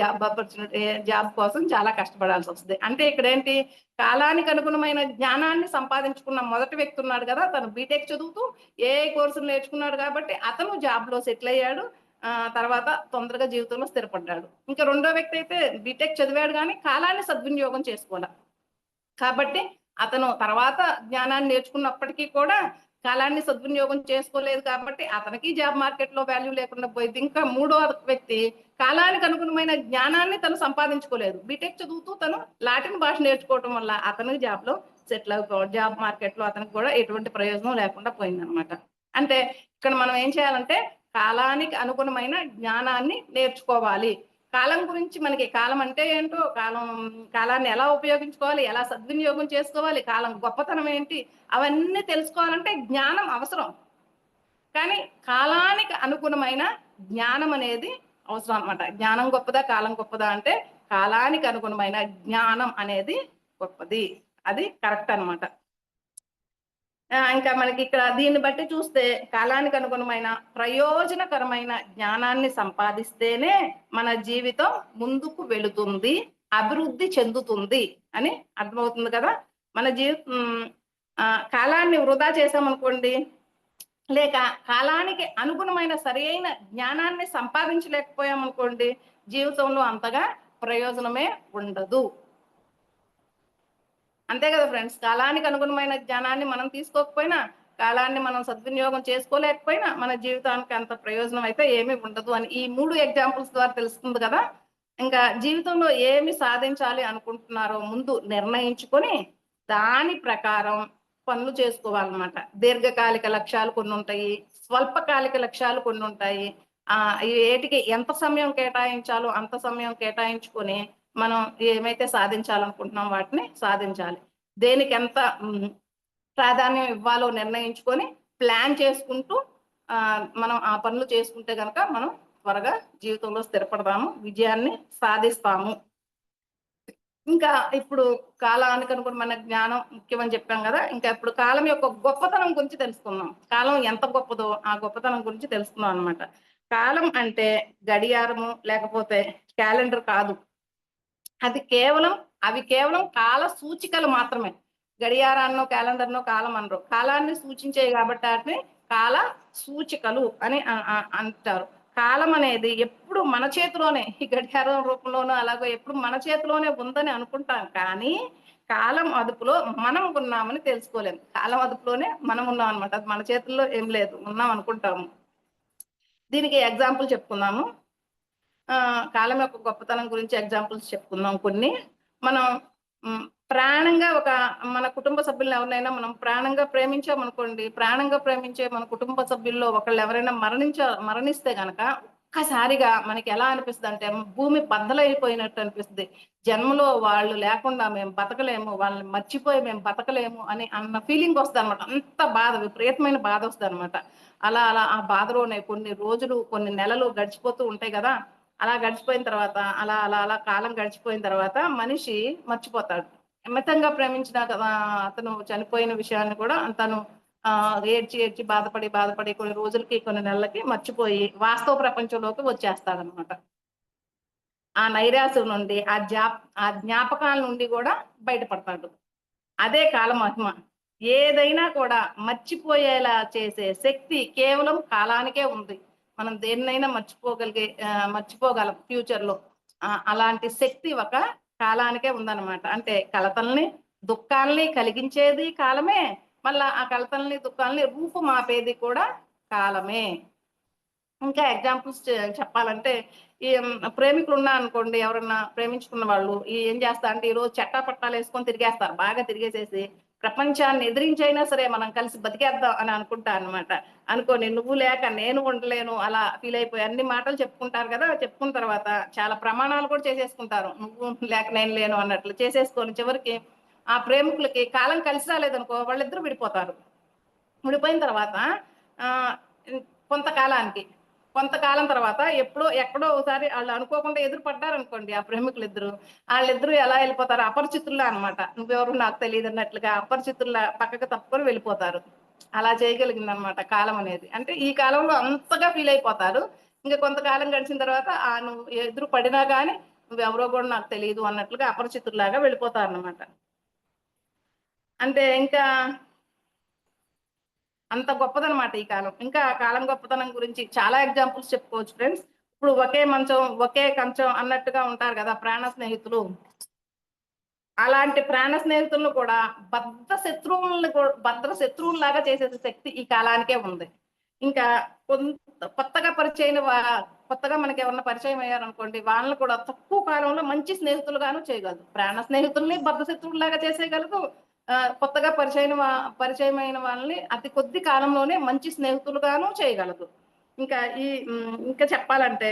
జాబ్ కోసం చాలా కష్టపడాల్సి వస్తుంది. అంటే ఇక్కడ ఏంటి, కాలానికి అనుగుణమైన జ్ఞానాన్ని సంపాదించుకున్న మొదటి వ్యక్తి ఉన్నాడు కదా, తను బీటెక్ చదువుతూ ఏఐ కోర్సులు నేర్చుకున్నాడు కాబట్టి అతను జాబ్ లో సెటిల్ అయ్యాడు. తర్వాత తొందరగా జీవితంలో స్థిరపడ్డాడు. ఇంకా రెండో వ్యక్తి అయితే బీటెక్ చదివాడు కానీ కాలాన్ని సద్వినియోగం చేసుకోవాలి. కాబట్టి అతను తర్వాత జ్ఞానాన్ని నేర్చుకున్నప్పటికీ కూడా కాలాన్ని సద్వినియోగం చేసుకోలేదు కాబట్టి అతనికి జాబ్ మార్కెట్ లో వాల్యూ లేకుండా పోయింది. ఇంకా మూడో వ్యక్తి కాలానికి అనుగుణమైన జ్ఞానాన్ని తను సంపాదించుకోలేదు. బీటెక్ చదువుతూ తను లాటిన్ భాష నేర్చుకోవటం వల్ల అతను జాబ్ లో సెటిల్ అయిపోవడం, జాబ్ మార్కెట్ లో అతనికి కూడా ఎటువంటి ప్రయోజనం లేకుండా పోయిందనమాట. అంటే ఇక్కడ మనం ఏం చేయాలంటే కాలానికి అనుగుణమైన జ్ఞానాన్ని నేర్చుకోవాలి. కాలం గురించి మనకి కాలం అంటే ఏంటో, కాలాన్ని ఎలా ఉపయోగించుకోవాలి, ఎలా సద్వినియోగం చేసుకోవాలి, కాలం గొప్పతనం ఏంటి, అవన్నీ తెలుసుకోవాలంటే జ్ఞానం అవసరం. కానీ కాలానికి అనుగుణమైన జ్ఞానం అనేది అవసరం అనమాట. జ్ఞానం గొప్పదా కాలం గొప్పదా అంటే కాలానికి అనుగుణమైన జ్ఞానం అనేది గొప్పది, అది కరెక్ట్ అనమాట. ఇంకా మనకి ఇక్కడ దీన్ని బట్టి చూస్తే కాలానికి అనుగుణమైన ప్రయోజనకరమైన జ్ఞానాన్ని సంపాదిస్తేనే మన జీవితం ముందుకు వెళుతుంది, అభివృద్ధి చెందుతుంది అని అర్థమవుతుంది కదా. మన కాలాన్ని వృధా చేసామనుకోండి, లేక కాలానికి అనుగుణమైన సరైన జ్ఞానాన్ని సంపాదించలేకపోయామనుకోండి, జీవితంలో అంతగా ప్రయోజనమే ఉండదు. అంతే కదా ఫ్రెండ్స్. కాలానికి అనుగుణమైన జ్ఞానాన్ని మనం తీసుకోకపోయినా, కాలాన్ని మనం సద్వినియోగం చేసుకోలేకపోయినా, మన జీవితానికి అంత ప్రయోజనం అయితే ఏమీ ఉండదు అని ఈ 3 ఎగ్జాంపుల్స్ ద్వారా తెలుస్తుంది కదా. ఇంకా జీవితంలో ఏమి సాధించాలి అనుకుంటున్నారో ముందు నిర్ణయించుకొని, దాని ప్రకారం పనులు చేసుకోవాలన్నమాట. దీర్ఘకాలిక లక్ష్యాలు కొన్నుంటాయి. స్వల్పకాలిక లక్ష్యాలు కొన్నుంటాయి. ఏటికి ఎంత సమయం కేటాయించాలో అంత సమయం కేటాయించుకొని మనం ఏమైతే సాధించాలనుకుంటున్నాం వాటిని సాధించాలి. దేనికి ఎంత ప్రాధాన్యం ఇవ్వాలో నిర్ణయించుకొని ప్లాన్ చేసుకుంటూ మనం ఆ పనులు చేసుకుంటే గనక మనం త్వరగా జీవితంలో స్థిరపడదాము, విజయాన్ని సాధిస్తాము. ఇంకా ఇప్పుడు కాలానికి అనుగుణమైన జ్ఞానం ముఖ్యమని చెప్పాం కదా. ఇంకా ఇప్పుడు కాలం యొక్క గొప్పతనం గురించి తెలుసుకుందాం. కాలం ఎంత గొప్పదో ఆ గొప్పతనం గురించి తెలుసుకుందాం అన్నమాట. కాలం అంటే గడియారము లేకపోతే క్యాలెండర్ కాదు. అవి కేవలం కాల సూచికలు మాత్రమే. గడియారాన్నో క్యాలెండర్‌నో కాలం అనరు. కాలాన్ని సూచించేవి కాబట్టి వాటిని కాల సూచికలు అని అంటారు. కాలం అనేది ఎప్పుడు మన చేతిలోనే, ఈ గడియారం రూపంలోనో అలాగో ఎప్పుడు మన చేతిలోనే ఉందని అనుకుంటాం. కానీ కాలం అదుపులో మనం ఉన్నామని తెలుసుకోలేము. కాలం అదుపులోనే మనం ఉన్నాం అన్నమాట. అది మన చేతుల్లో ఏం లేదు. ఉన్నాం అనుకుంటాము. దీనికి ఎగ్జాంపుల్ చెప్పుకుందాము. కాలం యొక్క గొప్పతనం గురించి ఎగ్జాంపుల్స్ చెప్పుకుందాం కొన్ని. మనం ప్రాణంగా మన కుటుంబ సభ్యులను ఎవరినైనా మనం ప్రాణంగా ప్రేమించామనుకోండి, ప్రాణంగా ప్రేమించే మన కుటుంబ సభ్యుల్లో ఒకళ్ళు ఎవరైనా మరణిస్తే గనక ఒక్కసారిగా మనకి ఎలా అనిపిస్తదంటే భూమి బద్దలైపోయినట్టు అనిపిస్తది. జన్మలో వాళ్ళు లేకుండా మేము బతకలేము, వాళ్ళని మర్చిపోయి మేము బతకలేము అన్న ఫీలింగ్ వస్తదనమాట. అంత బాధ, విపరీతమైన బాధొస్తదనమాట. అలా అలా ఆ బాధలోనే కొన్ని రోజులు, కొన్ని నెలలు గడిచిపోతూ ఉంటాయి గదా. అలా గడిచిపోయిన తర్వాత అలా అలా అలా కాలం గడిచిపోయిన తర్వాత మనిషి మర్చిపోతాడు. మితంగా ప్రేమించిన అతను చనిపోయిన విషయాన్ని కూడా తను ఏడ్చి ఏడ్చి బాధపడి బాధపడి కొన్ని రోజులకి కొన్ని నెలలకి మర్చిపోయి వాస్తవ ప్రపంచంలోకి వచ్చేస్తాడనమాట. ఆ నైరాశ్యం నుండి ఆ జ్ఞాపకాల నుండి కూడా బయటపడతాడు. అదే కాల మహిమ. ఏదైనా కూడా మర్చిపోయేలా చేసే శక్తి కేవలం కాలానికే ఉంది. మనం దేన్నైనా మర్చిపోగలం ఫ్యూచర్‌లో. అలాంటి శక్తి ఒక కాలానికే ఉందన్నమాట. అంటే కలతల్ని, దుఃఖాల్ని కలిగించేది కాలమే. మళ్ళా ఆ కలతల్ని, దుఃఖాల్ని రూపుమాపేది కూడా కాలమే. ఇంకా ఎగ్జాంపుల్స్ చెప్పాలంటే ఈ ప్రేమికులున్నారనుకోండి, ఎవరన్నా ప్రేమించుకున్న వాళ్ళు ఏం చేస్తారంటే ఈరోజు చట్టా పట్టాలేసుకొని తిరిగేస్తారు. బాగా తిరిగేసేసి ప్రపంచాన్ని ఎదిరించైనా సరే మనం కలిసి బతికేద్దాం అని అనుకుంటారనమాట. అనుకోని నువ్వు లేక నేను ఉండలేను అలా ఫీల్ అయిపోయి అన్ని మాటలు చెప్పుకుంటారు కదా. చెప్పుకున్న తర్వాత చాలా ప్రమాణాలు కూడా చేసేసుకుంటారు. నువ్వు లేక నేను లేను అన్నట్లు చేసేసుకొని చివరికి ఆ ప్రేమికులకి కాలం కలిసి రాలేదనుకో వాళ్ళిద్దరూ విడిపోతారు. విడిపోయిన తర్వాత ఆహ్, కొంతకాలానికి కొంతకాలం తర్వాత ఎప్పుడో ఎక్కడో ఒకసారి ఆళ్ళు అనుకోకుండా ఎదురు పడ్డారనుకోండి ఆ ప్రేమికులిద్దరు. ఆళ్ళిద్దరూ ఎలా ఎళ్ళిపోతారు అపరిచితుల్లా అనమాట. నువ్వెవరో నాకు తెలీదన్నట్లుగా అపరిచితుల్లా పక్కకు తప్పుకొని వెళ్ళిపోతారు. అలా చేయగలిగిందనమాట కాలం అనేది. అంటే ఈ కాలంలో అంతగా ఫీల్ అయిపోతారు. ఇంక కొంతకాలం గడిచిన తర్వాత నువ్వు ఎదురు పడినా గాని నువ్వెవరో గూడా నాకు తెలీదు అన్నట్లుగా అపరిచితుల్లాగా వెళ్ళిపోతారనమాట. అంటే ఇంకా అంత గొప్పదనమాట ఈ కాలం. ఇంకా ఆ కాలం గొప్పతనం గురించి చాలా ఎగ్జాంపుల్స్ చెప్పుకోవచ్చు ఫ్రెండ్స్. ఇప్పుడు ఒకే మంచం, ఒకే కంచం అన్నట్టుగా ఉంటారు గదా ప్రాణ స్నేహితులు. అలాంటి ప్రాణ స్నేహితులను కూడా బద్ధ శత్రువుల్లాగా చేసేసే శక్తి ఈ కాలానికే ఉంది. ఇంకా కొత్తగా కొత్తగా మనకెవరన్నా పరిచయం అయ్యారనుకోండి, వాళ్ళని కూడా తక్కువ కాలంలో మంచి స్నేహితులుగాను చేయగలదు. ప్రాణ స్నేహితుల్ని బద్ధ శత్రువుల్లాగా చేసేయగలదు. కొత్తగా పరిచయమైన వాళ్ళని అతి కొద్ది కాలంలోనే మంచి స్నేహితులుగాను చేయగలదు. ఇంకా ఇంకా చెప్పాలంటే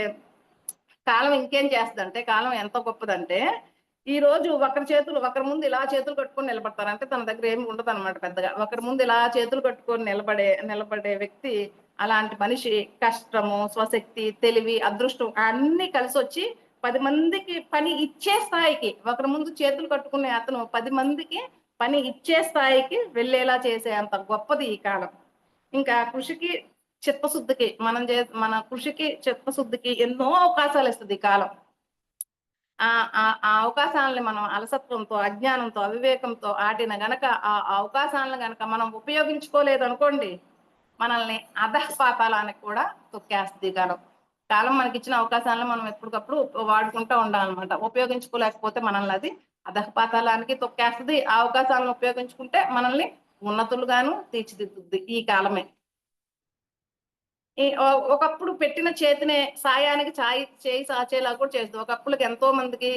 కాలం ఇంకేం చేస్తదంటే, కాలం ఎంత గొప్పదంటే, ఈరోజు ఒకరి ముందు ఇలా చేతులు కట్టుకొని నిలబడతారు. అంటే తన దగ్గర ఏమి ఉండదనమాట పెద్దగా. ఒకరి ముందు ఇలా చేతులు కట్టుకొని నిలబడే వ్యక్తి, అలాంటి మనిషి కష్టము, స్వశక్తి, తెలివి, అదృష్టం అన్నీ కలిసొచ్చి 10 మందికి పని ఇచ్చే స్థాయికి, ఒకరి ముందు చేతులు కట్టుకునే అతను 10 మందికి పని ఇచ్చే స్థాయికి వెళ్ళేలా చేసే అంత గొప్పది ఈ కాలం. ఇంకా మన కృషికి చిత్తశుద్ధికి ఎన్నో అవకాశాలిస్తది ఈ కాలం. ఆ అవకాశాలని మనం అలసత్వంతో, అజ్ఞానంతో, అవివేకంతో ఆటిన గనక ఆ అవకాశాలను గనక మనం ఉపయోగించుకోలేదనుకోండి, మనల్ని అధఃపాతాళానికి కూడా తొక్కేస్తుంది కాలం. కాలం మనకిచ్చిన అవకాశాలను మనం ఎప్పటికప్పుడు వాడుకుంటూ ఉండాలన్నమాట. ఉపయోగించుకోలేకపోతే మనల్ని అది అధఃపాతాళానికి తొక్కేస్తది. ఆ అవకాశాలను ఉపయోగించుకుంటే మనల్ని ఉన్నతులుగాను తీర్చిదిద్దుద్ది ఈ కాలమే. ఒకప్పుడు పెట్టిన చేతినే సాయానికి చేయి సాచేలా కూడా చేస్తది. ఒకప్పుడుకి ఎంతో మందికి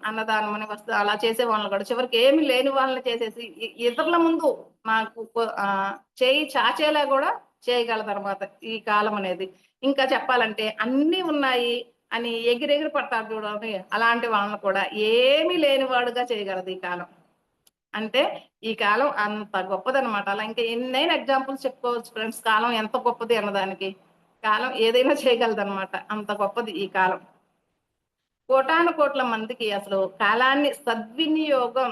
అన్నదానం అని అలా చేసేవాళ్ళు కూడా. చివరికి ఏమి లేని వాళ్ళని చేసేసి ఇతరుల ముందు నాకు చేయి చాచేలా కూడా చేయగలదనమాట ఈ కాలం అనేది. ఇంకా చెప్పాలంటే అన్నీ ఉన్నాయి అని ఎగిరెగిరి పడతారు చూడండి. అలాంటి వాళ్ళని కూడా ఏమీ లేనివాడుగా చేయగలదు ఈ కాలం. అంటే ఈ కాలం అంత గొప్పదనమాట. అలా ఇంకా ఎన్నైనా ఎగ్జాంపుల్స్ చెప్పుకోవచ్చు ఫ్రెండ్స్. కాలం ఎంత గొప్పది అన్నదానికి. కాలం ఏదైనా చేయగలదనమాట. అంత గొప్పది ఈ కాలం. కోటాను కోట్ల మందికి అసలు కాలాన్ని సద్వినియోగం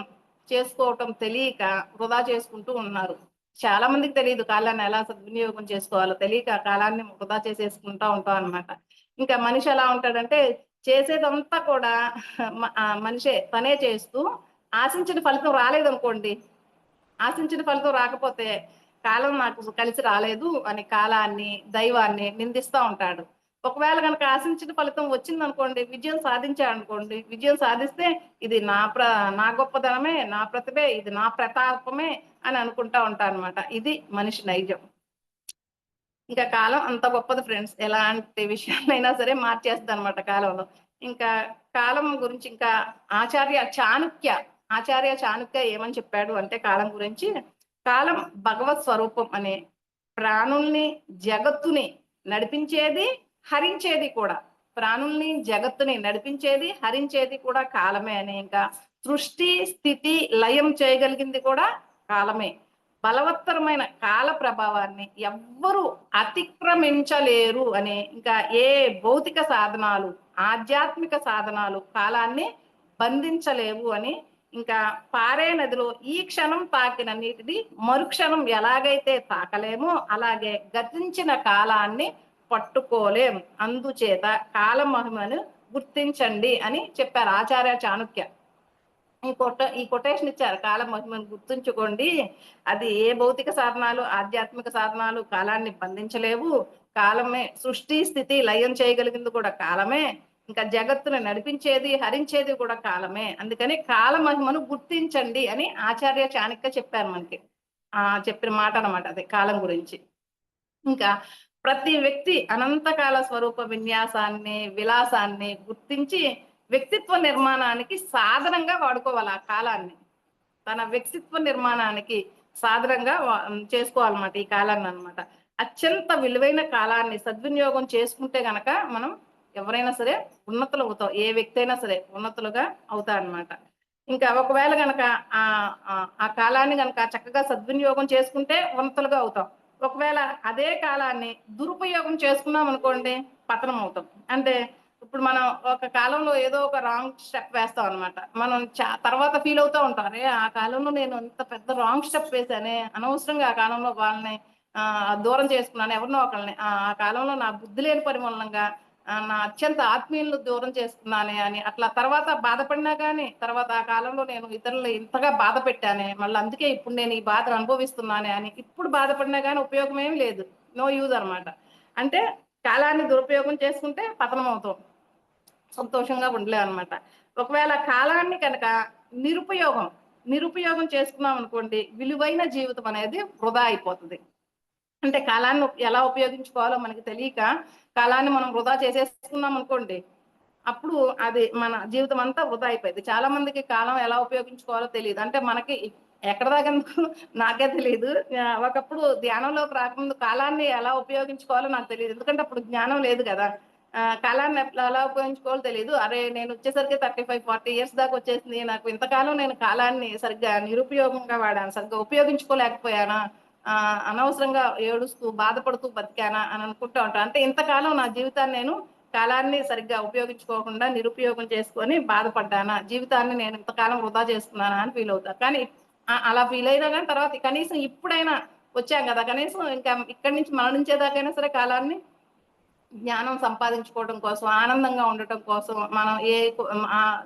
చేసుకోవటం తెలియక వృధా చేసుకుంటూ ఉన్నారు. చాలా మందికి తెలియదు కాలాన్ని ఎలా సద్వినియోగం చేసుకోవాలో తెలియక కాలాన్ని వృధా చేసేసుకుంటా ఉంటాం అనమాట. ఇంకా మనిషి ఎలా ఉంటాడంటే చేసేదంతా కూడా మనిషే తనే చేస్తూ ఆశించిన ఫలితం రాలేదనుకోండి, ఆశించిన ఫలితం రాకపోతే కాలం నాకు కలిసి రాలేదు అని కాలాన్ని, దైవాన్ని నిందిస్తా ఉంటాడు. ఒకవేళ గనక ఆశించిన ఫలితం వచ్చిందనుకోండి, విజయం సాధించాడనుకోండి, విజయం సాధిస్తే ఇది నా గొప్పదనమే, నా ప్రతిభే, ఇది నా ప్రతాపమే అని అనుకుంటా ఉంటారనమాట. ఇది మనిషి నైజం. ఇంకా కాలం అంత గొప్పది ఫ్రెండ్స్. ఎలాంటి విషయాలైనా సరే మార్చేస్తదనమాట కాలంలో. ఇంకా కాలం గురించి ఇంకా ఆచార్య చాణక్య ఏమని చెప్పాడు అంటే కాలం గురించి, కాలం భగవత్ స్వరూపం అనే ప్రాణుల్ని, జగత్తుని నడిపించేది, హరించేది కూడా. ప్రాణుల్ని, జగత్తుని నడిపించేది, హరించేది కూడా కాలమే అని, ఇంకా సృష్టి, స్థితి, లయం చేయగలిగింది కూడా కాలమే. బలవత్తరమైన కాల ప్రభావాన్ని ఎవ్వరూ అతిక్రమించలేరు అని, ఇంకా ఏ భౌతిక సాధనాలు, ఆధ్యాత్మిక సాధనాలు కాలాన్ని బంధించలేవు అని, ఇంకా పారే నదిలో ఈ క్షణం తాకిన నీటిని మరుక్షణం ఎలాగైతే తాకలేమో అలాగే గతించిన కాలాన్ని పట్టుకోలేం. అందుచేత కాల మహిమను గుర్తించండి అని చెప్పారు ఆచార్య చాణక్య. ఈ కొటేషన్ ఇచ్చారు. కాల మహిమను గుర్తుంచుకోండి. అది ఏ భౌతిక సాధనాలు, ఆధ్యాత్మిక సాధనాలు కాలాన్ని బంధించలేవు. కాలమే సృష్టి, స్థితి, లయం చేయగలిగింది కూడా కాలమే. ఇంకా జగత్తును నడిపించేది, హరించేది కూడా కాలమే. అందుకని కాల మహిమను గుర్తించండి అని ఆచార్య చాణక్య చెప్పారు మనకి. చెప్పిన మాట అన్నమాట అది కాలం గురించి. ఇంకా ప్రతి వ్యక్తి అనంతకాల స్వరూప విన్యాసాన్ని, విలాసాన్ని గుర్తించి వ్యక్తిత్వ నిర్మాణానికి సాధనంగా వాడుకోవాలి ఆ కాలాన్ని. తన వ్యక్తిత్వ నిర్మాణానికి సాధనంగా చేసుకోవాలన్నమాట ఈ కాలాన్ని అన్నమాట. అత్యంత విలువైన కాలాన్ని సద్వినియోగం చేసుకుంటే గనక మనం ఎవరైనా సరే ఉన్నతులు అవుతాం. ఏ వ్యక్తి అయినా సరే ఉన్నతులుగా అవుతారన్నమాట. ఇంకా ఒకవేళ గనక ఆ కాలాన్ని గనక చక్కగా సద్వినియోగం చేసుకుంటే ఉన్నతులుగా అవుతాం. ఒకవేళ అదే కాలాన్ని దురుపయోగం చేసుకున్నాం అనుకోండి పతనం అవుతాం. అంటే ఇప్పుడు మనం ఒక కాలంలో ఏదో ఒక రాంగ్ స్టెప్ వేస్తాం అనమాట. మనం తర్వాత ఫీల్ అవుతూ ఉంటాం. అరే ఆ కాలంలో నేను ఇంత పెద్ద రాంగ్ స్టెప్ వేసానే, అనవసరంగా ఆ కాలంలో వాళ్ళని దూరం చేసుకున్నాను ఎవరినో ఒకళ్ళని. ఆ కాలంలో నా బుద్ధి లేని పరిమూలంగా నా అత్యంత ఆత్మీయులను దూరం చేసుకున్నానే అని అట్లా తర్వాత బాధపడినా కానీ, తర్వాత ఆ కాలంలో నేను ఇతరులు ఇంతగా బాధ పెట్టానే, మళ్ళీ అందుకే ఇప్పుడు నేను ఈ బాధను అనుభవిస్తున్నానే అని ఇప్పుడు బాధపడినా కానీ ఉపయోగం ఏమి లేదు. నో యూజ్ అనమాట. అంటే కాలాన్ని దురుపయోగం చేసుకుంటే పతనం అవుతాం. సంతోషంగా ఉండలేం అనమాట. ఒకవేళ కాలాన్ని కనుక నిరుపయోగం చేసుకున్నాం అనుకోండి, విలువైన జీవితం అనేది వృధా అయిపోతుంది. అంటే కాలాన్ని ఎలా ఉపయోగించుకోవాలో మనకి తెలియక కాలాన్ని మనం వృధా చేసేసుకున్నాం అనుకోండి, అప్పుడు అది మన జీవితం అంతా వృధా అయిపోయింది. చాలా మందికి కాలం ఎలా ఉపయోగించుకోవాలో తెలియదు. అంటే మనకి ఎక్కడ దాకా నాకే తెలియదు. ఒకప్పుడు ధ్యానంలోకి రాకముందు కాలాన్ని ఎలా ఉపయోగించుకోవాలో నాకు తెలియదు. ఎందుకంటే అప్పుడు జ్ఞానం లేదు కదా. కాలాన్ని ఎలా ఉపయోగించుకోవాలో తెలియదు. అరే నేను వచ్చేసరికి 35, 40 ఇయర్స్ దాకా వచ్చేసింది. నాకు ఇంతకాలం నేను కాలాన్ని సరిగ్గా నిరుపయోగంగా వాడాను. సరిగ్గా ఉపయోగించుకోలేకపోయానా? అనవసరంగా ఏడుస్తూ, బాధపడుతూ బతికానా అని అనుకుంటూ ఉంటాను. అంటే ఇంతకాలం నా జీవితాన్ని నేను కాలాన్ని సరిగ్గా ఉపయోగించుకోకుండా నిరుపయోగం చేసుకొని బాధపడ్డానా? జీవితాన్ని నేను ఇంతకాలం వృధా చేసుకున్నానా అని ఫీల్ అవుతా. కానీ అలా ఫీల్ అయినా కానీ తర్వాత కనీసం ఇప్పుడైనా వచ్చాం కదా! కనీసం ఇంకా ఇక్కడి నుంచి మరణించేదాకైనా సరే కాలాన్ని జ్ఞానం సంపాదించుకోవడం కోసం, ఆనందంగా ఉండటం కోసం, మనం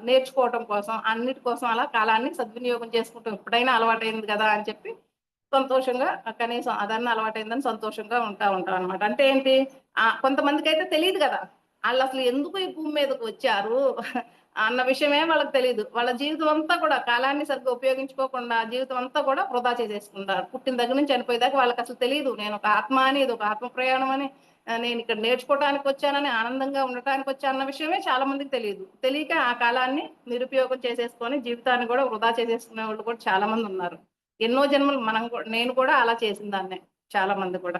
నేర్చుకోవటం కోసం, అన్నిటి కోసం అలా కాలాన్ని సద్వినియోగం చేసుకుంటాం. ఎప్పుడైనా అలవాటైంది కదా అని చెప్పి సంతోషంగా కనీసం అదన్నా అలవాటైందని సంతోషంగా ఉంటాం అనమాట. అంటే ఏంటి, కొంతమందికి అయితే తెలియదు కదా, వాళ్ళు అసలు ఎందుకు ఈ భూమి మీదకి వచ్చారు అన్న విషయమే వాళ్ళకి తెలియదు. వాళ్ళ జీవితం అంతా కూడా కాలాన్ని సరిగ్గా ఉపయోగించుకోకుండా జీవితం అంతా కూడా వృధా చేసేసుకుంటారు. పుట్టిన దగ్గర నుంచి చనిపోయేదాకా వాళ్ళకి అసలు తెలియదు నేను ఒక ఆత్మ అని, ఇది ఒక ఆత్మ ప్రయాణం అని, నేను ఇక్కడ నేర్చుకోవడానికి వచ్చానని, ఆనందంగా ఉండటానికి వచ్చానన్న విషయమే చాలా మందికి తెలియదు. తెలియక ఆ కాలాన్ని నిరుపయోగం చేసేసుకొని జీవితాన్ని కూడా వృధా చేసేసుకునే వాళ్ళు కూడా చాలా మంది ఉన్నారు. ఎన్నో జన్మలు నేను కూడా అలా చేసిన దాన్నే, చాలా మంది కూడా.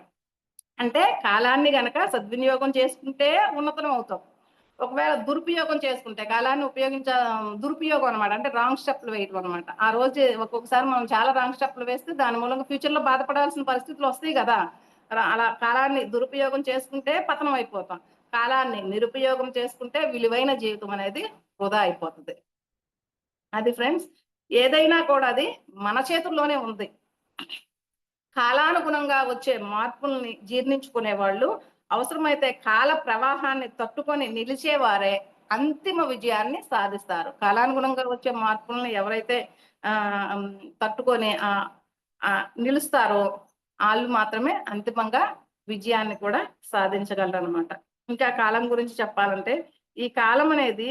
అంటే కాలాన్ని గనక సద్వినియోగం చేసుకుంటే ఉన్నతం అవుతాం. ఒకవేళ దురుపయోగం చేసుకుంటే, కాలాన్ని దురుపయోగం అనమాట. అంటే రాంగ్ స్టెప్‌లు వేయటం అనమాట. ఆ రోజు ఒక్కొక్కసారి మనం చాలా రాంగ్ స్టెప్‌లు వేస్తే దాని మూలంగా ఫ్యూచర్‌లో బాధపడాల్సిన పరిస్థితులు వస్తాయి గదా! అలా కాలాన్ని దురుపయోగం చేసుకుంటే పతనం అయిపోతాం. కాలాన్ని నిరుపయోగం చేసుకుంటే విలువైన జీవితం అనేది వృధా అయిపోతది. అది ఫ్రెండ్స్. ఏదైనా కూడా అది మన చేతుల్లోనే ఉంది. కాలానుగుణంగా వచ్చే మార్పుల్ని జీర్ణించుకునే వాళ్ళు, అవసరమైతే కాల ప్రవాహాన్ని తట్టుకొని నిలిచేవారే అంతిమ విజయాన్ని సాధిస్తారు. కాలానుగుణంగా వచ్చే మార్పుల్ని ఎవరైతే ఆహ్, హ్మ్, తట్టుకొని నిలుస్తారో ఆళ్ళు మాత్రమే అంతిమంగా విజయాన్ని కూడా సాధించగలరనమాట. ఇంకా కాలం గురించి చెప్పాలంటే, ఈ కాలం అనేది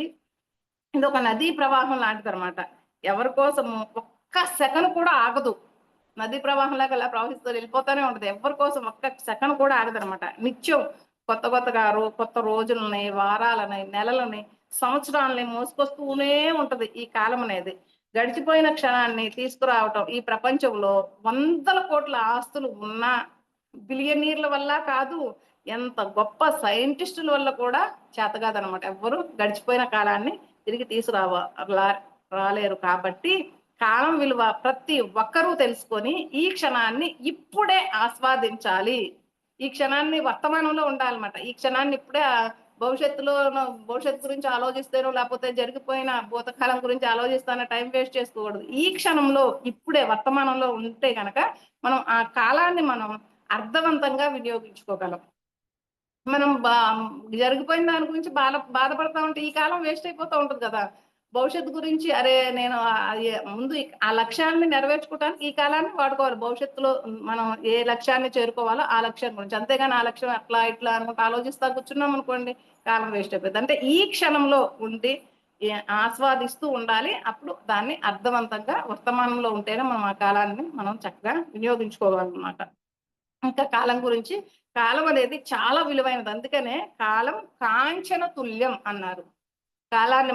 ఇదొక నదీ ప్రవాహం లాంటిదనమాట. ఎవరి కోసము ఒక్క సెకను కూడా ఆగదు. నదీ ప్రవాహంలాగా అలా ప్రవహిస్తూ వెళ్ళిపోతానే ఉంటది. ఎవ్వరి కోసం ఒక్క సెకను కూడా ఆగదనమాట. నిత్యం కొత్తగా కొత్త రోజులని, వారాలని, నెలలని, సంవత్సరాల్ని మోసుకొస్తూనే ఉంటది ఈ కాలం అనేది. గడిచిపోయిన క్షణాన్ని తీసుకురావటం ఈ ప్రపంచంలో వందల కోట్ల ఆస్తులు ఉన్నా, బిలియనీర్ల వల్ల కాదు, ఎంత గొప్ప సైంటిస్టుల వల్ల కూడా చేతగాదనమాట. ఎవ్వరు గడిచిపోయిన కాలాన్ని తిరిగి లా రాలేరు కాబట్టి, కాలం విలువ ప్రతి ఒక్కరూ తెలుసుకొని, ఈ క్షణాన్ని ఇప్పుడే ఆస్వాదించాలి. ఈ క్షణాన్ని వర్తమానంలో ఉండాలన్నమాట. ఈ క్షణాన్ని ఇప్పుడే భవిష్యత్తు గురించి ఆలోచిస్తేనో, లేపోతే జరిగిపోయిన భూతకాలం గురించి ఆలోచిస్తానో టైం వేస్ట్ చేసుకోకూడదు. ఈ క్షణంలో ఇప్పుడే వర్తమానంలో ఉంటే గనక, మనం ఆ కాలాన్ని అర్థవంతంగా వినియోగించుకోగలం. మనం జరిగిపోయిన దాని గురించి బాధపడతా ఉంటే ఈ కాలం వేస్ట్ అయిపోతా ఉంటది కదా! భవిష్యత్తు గురించి అరే! నేను ముందు ఆ లక్ష్యాన్ని నెరవేర్చుకోవటానికి ఈ కాలాన్ని వాడుకోవాలి. భవిష్యత్తులో మనం ఏ లక్ష్యాన్ని చేరుకోవాలో ఆ లక్ష్యం గురించి. అంతేగాని ఆ లక్ష్యం అట్లా, ఇట్లా అనుకుంటా ఆలోచిస్తా కూర్చున్నామనుకోండి, కాలం వేస్ట్ అయిపోద్ది. అంటే ఈ క్షణంలో ఉండి ఆస్వాదిస్తూ ఉండాలి. అప్పుడు దాన్ని అర్థవంతంగా వర్తమానంలో ఉంటేనే మనం ఆ కాలాన్ని చక్కగా వినియోగించుకోవాలనమాట. ఇంకా కాలం గురించి, కాలం అనేది చాలా విలువైనది. అందుకనే కాలం కాంచన తుల్యం అన్నారు. కాలాన్ని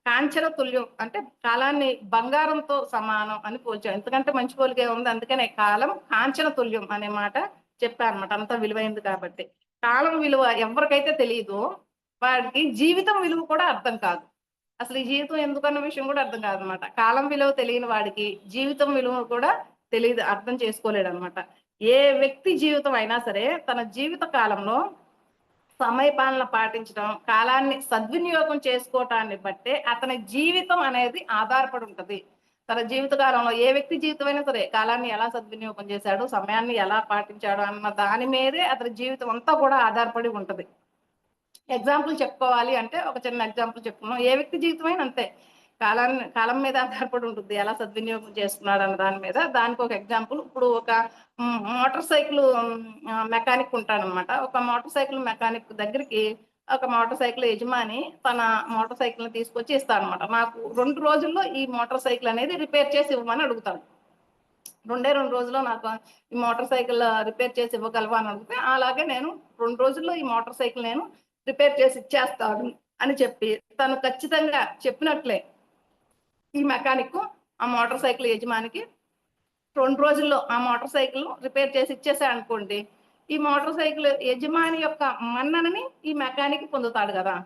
కాంచన తుల్యం అంటే కాలాన్ని బంగారంతో సమానం అని పోల్చాం. ఎంతకంటే మంచి పోలికే ఉంది. అందుకనే కాలం కాంచన తుల్యం అనే మాట చెప్పారన్నమాట. అంత విలువైంది కాబట్టి. కాలం విలువ ఎవరికైతే తెలీదో వాడికి జీవితం విలువ కూడా అర్థం కాదు. అసలు ఈ జీవితం ఎందుకన్న విషయం కూడా అర్థం కాదనమాట. కాలం విలువ తెలియని వాడికి జీవితం విలువ కూడా తెలీదు. అర్థం చేసుకోలేడనమాట. ఏ వ్యక్తి జీవితం అయినా సరే తన జీవిత కాలంలో సమయపాలన పాటించడం, కాలాన్ని సద్వినియోగం చేసుకోవటాన్ని బట్టే అతని జీవితం అనేది ఆధారపడి ఉంటది. తన జీవిత కాలంలో ఏ వ్యక్తి జీవితమైనా సరే కాలాన్ని ఎలా సద్వినియోగం చేశాడు, సమయాన్ని ఎలా పాటించాడు అన్న దాని మీదే అతని జీవితం అంతా కూడా ఆధారపడి ఉంటది. ఎగ్జాంపుల్ చెప్పుకోవాలి అంటే ఒక చిన్న ఎగ్జాంపుల్ చెప్పుకున్నాం. ఏ వ్యక్తి జీవితమైనా అంతే. కాలం మీద ఆధారపడి ఉంటుంది. ఎలా సద్వినియోగం చేస్తున్నాడు అన్న దాని మీద. దానికి ఒక ఎగ్జాంపుల్ ఇప్పుడు ఒక మోటార్ సైకిల్ మెకానిక్ ఉంటాడనమాట. ఒక మోటార్ సైకిల్ మెకానిక్ దగ్గరికి ఒక మోటార్ సైకిల్ యజమాని తన మోటార్ సైకిల్‌ని తీసుకొచ్చి ఇస్తాడనమాట. నాకు 2 రోజుల్లో ఈ మోటార్ సైకిల్ అనేది రిపేర్ చేసి ఇవ్వమని అడుగుతాడు. 2 రోజుల్లో నాకు ఈ మోటార్ సైకిల్ రిపేర్ చేసి ఇవ్వగలవా అని అడిగితే, అలాగే నేను 2 రోజుల్లో ఈ మోటార్ సైకిల్ నేను రిపేర్ చేసి ఇచ్చేస్తాను అని చెప్పి, తను ఖచ్చితంగా చెప్పినట్లే ఈ మెకానిక్ ఆ మోటార్ సైకిల్ యజమానికి 2 రోజుల్లో ఆ మోటార్ సైకిల్ రిపేర్ చేసి ఇచ్చేసాడనుకోండి, ఈ మోటార్ సైకిల్ యజమాని యొక్క మన్ననని ఈ మెకానిక్ పొందుతాడు గదా!